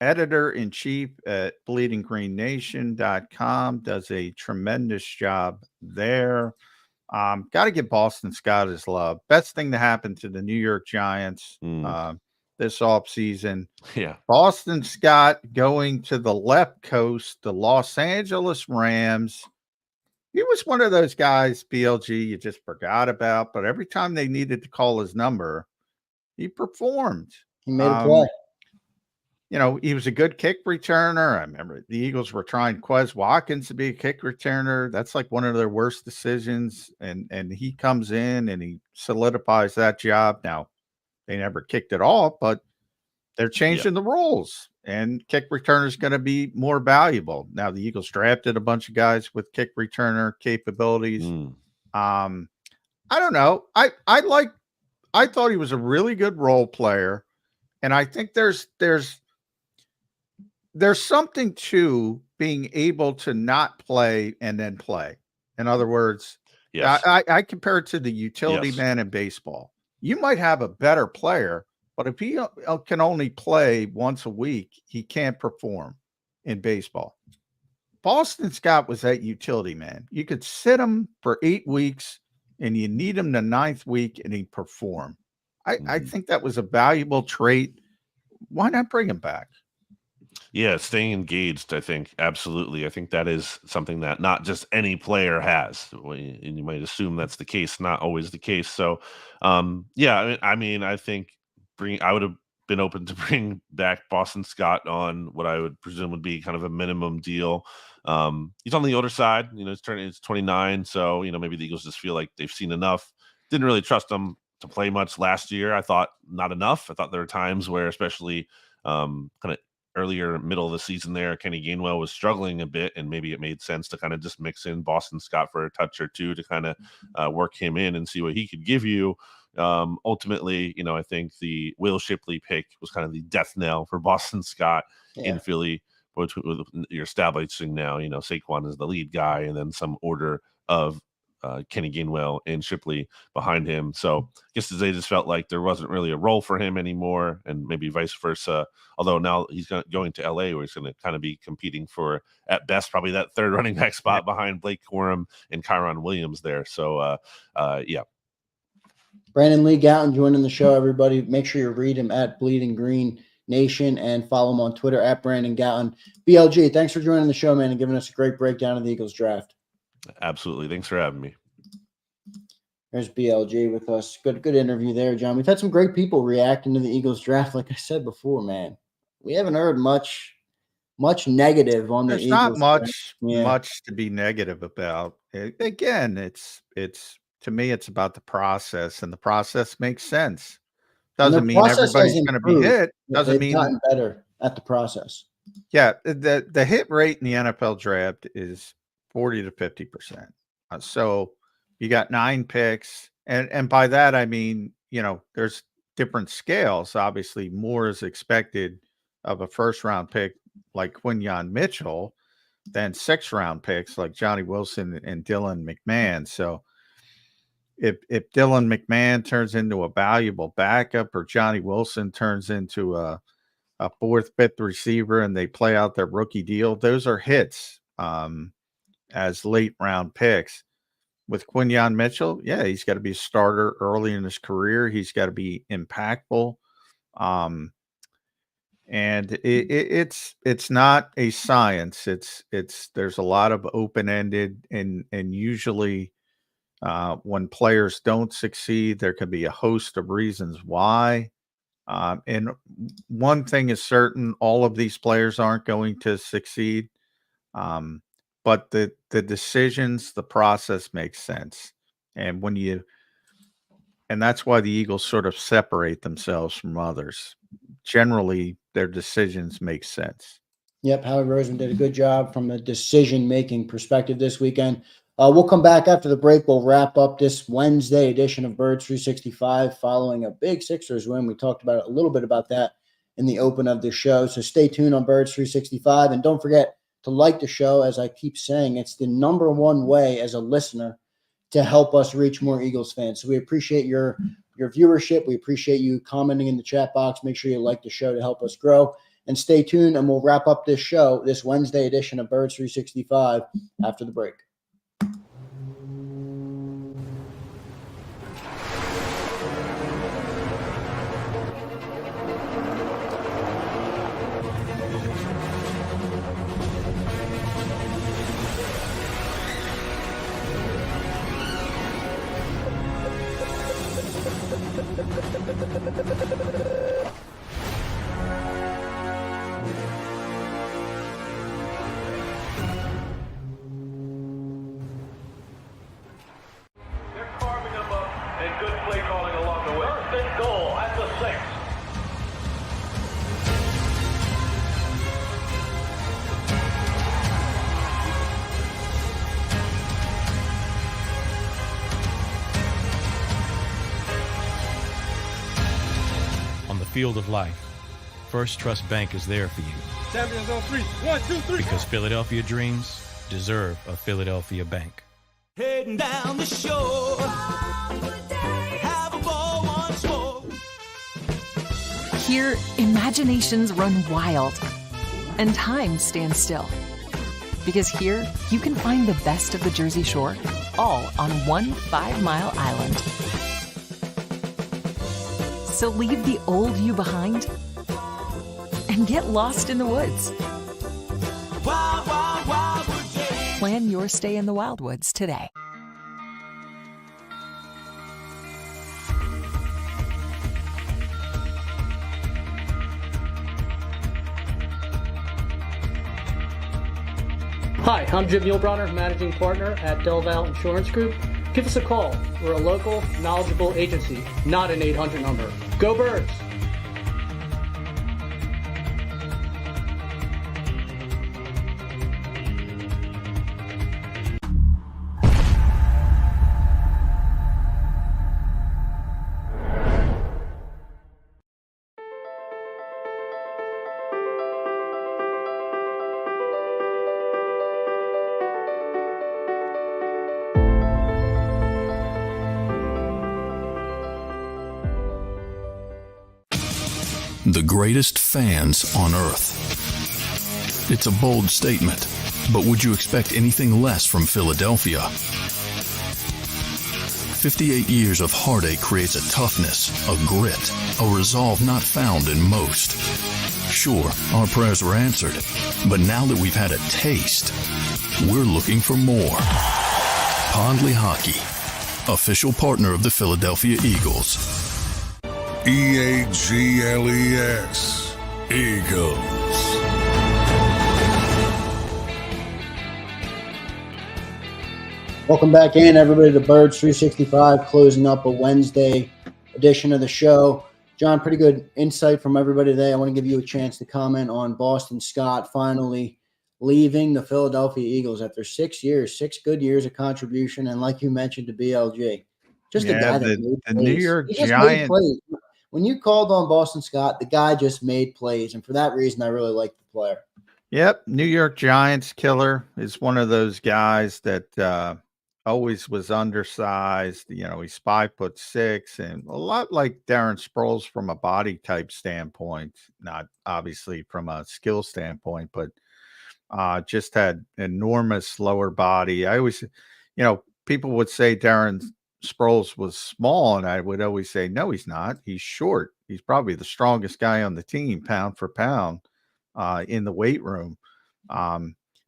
Editor-in-chief at bleedinggreennation.com does a tremendous job there. Got to give Boston Scott his love. Best thing to happen to the New York Giants this offseason. Yeah. Boston Scott going to the left coast, the Los Angeles Rams. He was one of those guys, BLG, you just forgot about, but every time they needed to call his number, he performed. He made a play. He was a good kick returner. I remember the Eagles were trying Quez Watkins to be a kick returner. That's like one of their worst decisions. And he comes in and he solidifies that job. Now, they never kicked it off, but they're changing the rules, and kick returner is going to be more valuable. Now, the Eagles drafted a bunch of guys with kick returner capabilities. I don't know. I thought he was a really good role player. And I think there's something to being able to not play and then play. In other words, yes. I compare it to the utility man in baseball. You might have a better player, but if he can only play once a week, he can't perform in baseball. Boston Scott was that utility man. You could sit him for 8 weeks, and you need him the 9th week, and he'd perform. I think that was a valuable trait. Why not bring him back? Yeah, staying engaged, I think. Absolutely. I think that is something that not just any player has. And you might assume that's the case, not always the case. So, I think I would have been open to bring back Boston Scott on what I would presume would be kind of a minimum deal. He's on the older side, he's 29. So, maybe the Eagles just feel like they've seen enough. Didn't really trust him to play much last year. I thought not enough. I thought there were times where, especially kind of earlier middle of the season there, Kenny Gainwell was struggling a bit, and maybe it made sense to kind of just mix in Boston Scott for a touch or two to kind of work him in and see what he could give you. Ultimately, I think the Will Shipley pick was kind of the death knell for Boston Scott in Philly. You're establishing now, Saquon is the lead guy, and then some order of Kenny Gainwell and Shipley behind him. So I guess they just felt like there wasn't really a role for him anymore, and maybe vice versa. Although now he's going to LA, where he's going to kind of be competing for, at best, probably that third running back spot behind Blake Corum and Kyron Williams there. So, Brandon Lee Gouton joining the show, everybody. Make sure you read him at Bleeding Green Nation and follow him on Twitter at Brandon Gouton. BLG, thanks for joining the show, man, and giving us a great breakdown of the Eagles draft. Absolutely. Thanks for having me. There's BLG with us. Good interview there, John. We've had some great people reacting to the Eagles draft. Like I said before, man, we haven't heard much much negative on the There's Eagles. not Yeah. much to be negative about. Again, it's to me, it's about the process, and the process makes sense. And their Doesn't mean process has everybody's going to be improved. hit. Yeah, Doesn't they've mean gotten better at the process. Yeah, the hit rate in the NFL draft is 40 to 50%. So you got 9 picks, and by that I mean, there's different scales. Obviously, more is expected of a first round pick like Quinyon Mitchell than 6th-round picks like Johnny Wilson and Dylan McMahon. So if Dylan McMahon turns into a valuable backup, or Johnny Wilson turns into a 4th, 5th receiver, and they play out their rookie deal, those are hits as late round picks. With Quinyon Mitchell, yeah, he's got to be a starter early in his career. He's got to be impactful. And it's not a science. There's a lot of open-ended, and usually when players don't succeed, there can be a host of reasons why. And one thing is certain: all of these players aren't going to succeed. But the decisions, the process makes sense. And and that's why the Eagles sort of separate themselves from others. Generally, their decisions make sense. Yep, Howie Roseman did a good job from a decision-making perspective this weekend. We'll come back after the break. We'll wrap up this Wednesday edition of Birds 365 following a big Sixers win. We talked about a little bit about that in the open of the show. So stay tuned on Birds 365. And don't forget to like the show. As I keep saying, it's the #1 way as a listener to help us reach more Eagles fans. So we appreciate your viewership. We appreciate you commenting in the chat box. Make sure you like the show to help us grow. And stay tuned, and we'll wrap up this show, this Wednesday edition of Birds 365, after the break. Field of life, First Trust Bank is there for you. Champions on 3. 1, 2, 3. Because Philadelphia dreams deserve a Philadelphia bank. Heading down the shore. Have a ball once more. Here, imaginations run wild and time stands still. Because here, you can find the best of the Jersey Shore, all on one 5-mile island. So leave the old you behind and get lost in the woods. Wild, wild, wildwood day. Plan your stay in the Wildwoods today. Hi, I'm Jim Muehlbronner, Managing Partner at Del Valle Insurance Group. Give us a call. We're a local, knowledgeable agency, not an 800 number. Go Birds! The greatest fans on earth. It's a bold statement, but would you expect anything less from Philadelphia? 58 years of heartache creates a toughness, a grit, a resolve not found in most. Sure, our prayers were answered, but now that we've had a taste, we're looking for more. Pondley Hockey, official partner of the Philadelphia Eagles. EAGLES, Eagles. Welcome back in, everybody, to Birds 365, closing up a Wednesday edition of the show. John, pretty good insight from everybody today. I want to give you a chance to comment on Boston Scott finally leaving the Philadelphia Eagles after 6 years, 6 good years of contribution, and like you mentioned, to BLG. Just a guy that made the plays. New York He just made Giants. plays. When you called on Boston Scott, the guy just made plays, and for that reason, I really like the player. Yep, New York Giants killer is one of those guys that always was undersized. You know, he's 5'6", and a lot like Darren Sproles from a body type standpoint, not obviously from a skill standpoint, but just had enormous lower body. I always, people would say Darren Sproles was small, and I would always say, no, he's not. He's short. He's probably the strongest guy on the team, pound for pound, in the weight room.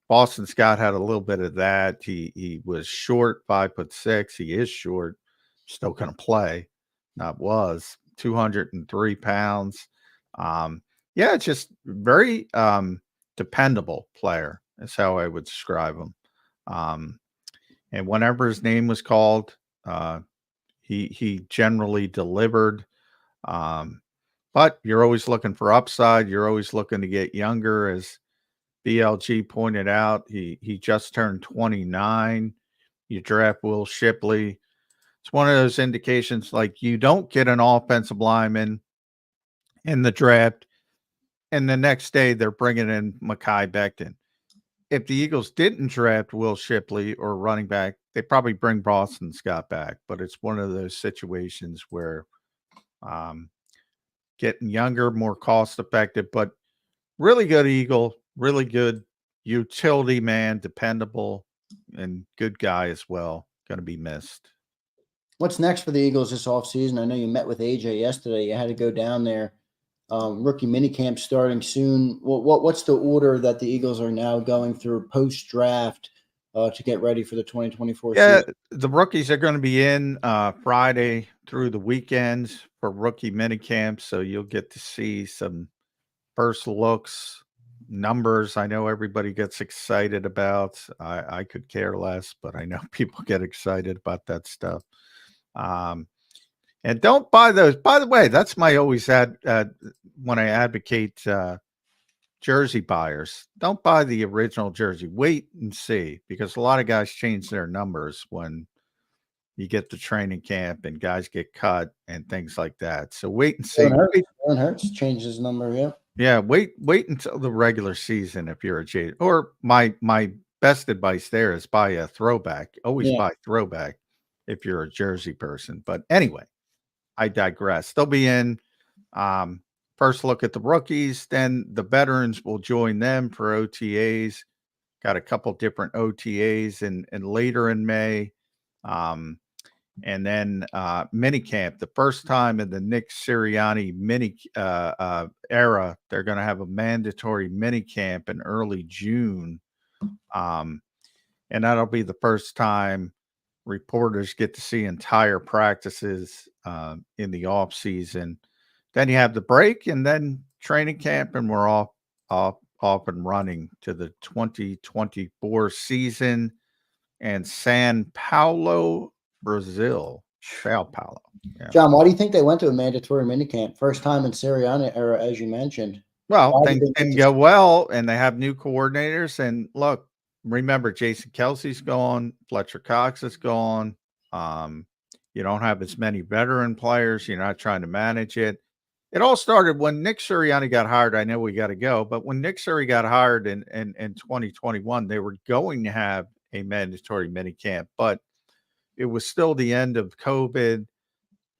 Boston Scott had a little bit of that. He was short, 5'6". He is short, still going to play. Not was 203 pounds. Yeah, just very dependable player is how I would describe him. And whenever his name was called, he generally delivered. But you're always looking for upside. You're always looking to get younger, as BLG pointed out. He just turned 29. You draft Will Shipley. It's one of those indications, like, you don't get an offensive lineman in the draft, and the next day they're bringing in Mekhi Becton. If the Eagles didn't draft Will Shipley or running back, they probably bring Boston Scott back. But it's one of those situations where getting younger, more cost effective, but really good Eagle, really good utility man, dependable, and good guy as well. Going to be missed. What's next for the Eagles this offseason? I know you met with AJ yesterday. You had to go down there. Rookie minicamp starting soon. What's the order that the Eagles are now going through post-draft to get ready for the 2024 season? The rookies are going to be in Friday through the weekends for rookie minicamp, so you'll get to see some first looks, numbers. I know everybody gets excited about. I could care less, but I know people get excited about that stuff. And don't buy those. By the way, that's my always when I advocate jersey buyers. Don't buy the original jersey. Wait and see, because a lot of guys change their numbers when you get to training camp and guys get cut and things like that. So wait and see. Jalen Hurts changed his number. Yeah. Yeah. Wait until the regular season if you're a J. Or my best advice there is buy a throwback. Always buy throwback if you're a jersey person. But anyway, I digress. They'll be in. First look at the rookies, then the veterans will join them for OTAs. Got a couple different OTAs and later in May. And then minicamp. The first time in the Nick Sirianni era, they're going to have a mandatory minicamp in early June. And that'll be the first time reporters get to see entire practices in the off season. Then you have the break and then training camp, and we're off and running to the 2024 season and San Paulo, Brazil. Sao Paulo. Yeah. John, why do you think they went to a mandatory minicamp? First time in Sirianni era, as you mentioned. Well, things didn't go well, and they have new coordinators. And look, remember, Jason Kelsey's gone, Fletcher Cox is gone. You don't have as many veteran players. You're not trying to manage it. It all started when Nick Sirianni got hired. I know we got to go, but when Nick Sirianni got hired in 2021, they were going to have a mandatory minicamp, but it was still the end of COVID.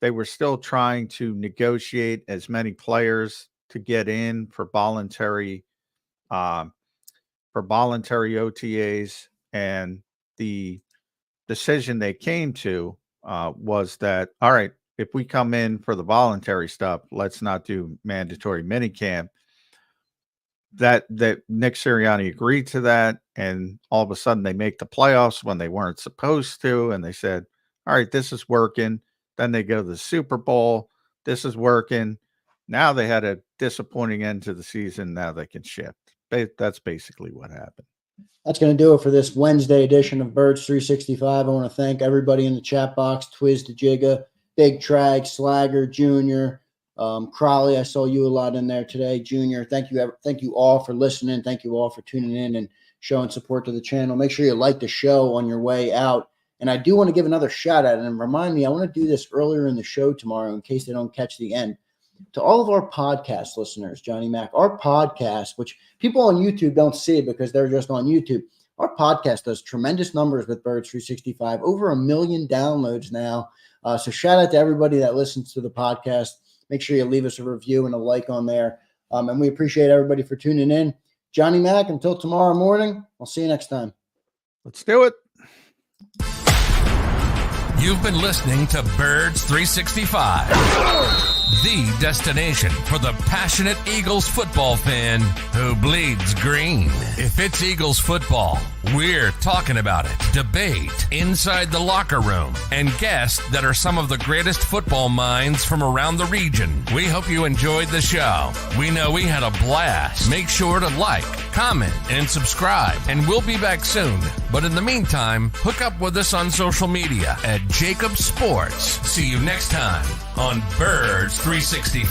They were still trying to negotiate as many players to get in for voluntary OTAs, and the decision they came to was that, all right, if we come in for the voluntary stuff, let's not do mandatory minicamp. That Nick Sirianni agreed to that, and all of a sudden they make the playoffs when they weren't supposed to, and they said, all right, this is working. Then they go to the Super Bowl. This is working. Now they had a disappointing end to the season. Now they can shift. That's basically what happened. That's going to do it for this Wednesday edition of Birds 365. I want to thank everybody in the chat box, Twiz the Jigga, Big Trag, Slagger, Junior, Crowley. I saw you a lot in there today, Junior. Thank you all for listening. Thank you all for tuning in and showing support to the channel. Make sure you like the show on your way out. And I do want to give another shout out, and remind me, I want to do this earlier in the show tomorrow in case they don't catch the end. To all of our podcast listeners, Johnny Mac, our podcast, which people on YouTube don't see because they're just on YouTube, our podcast does tremendous numbers with Birds 365, over 1 million downloads now. So shout out to everybody that listens to the podcast. Make sure you leave us a review and a like on there. And we appreciate everybody for tuning in. Johnny Mac, until tomorrow morning, I'll see you next time. Let's do it. You've been listening to Birds 365, the destination for the passionate Eagles football fan who bleeds green. If it's Eagles football, we're talking about it. Debate inside the locker room and guests that are some of the greatest football minds from around the region. We hope you enjoyed the show. We know we had a blast. Make sure to like, comment, and subscribe, and we'll be back soon. But in the meantime, hook up with us on social media at JAKIB Sports. See you next time on Birds 365.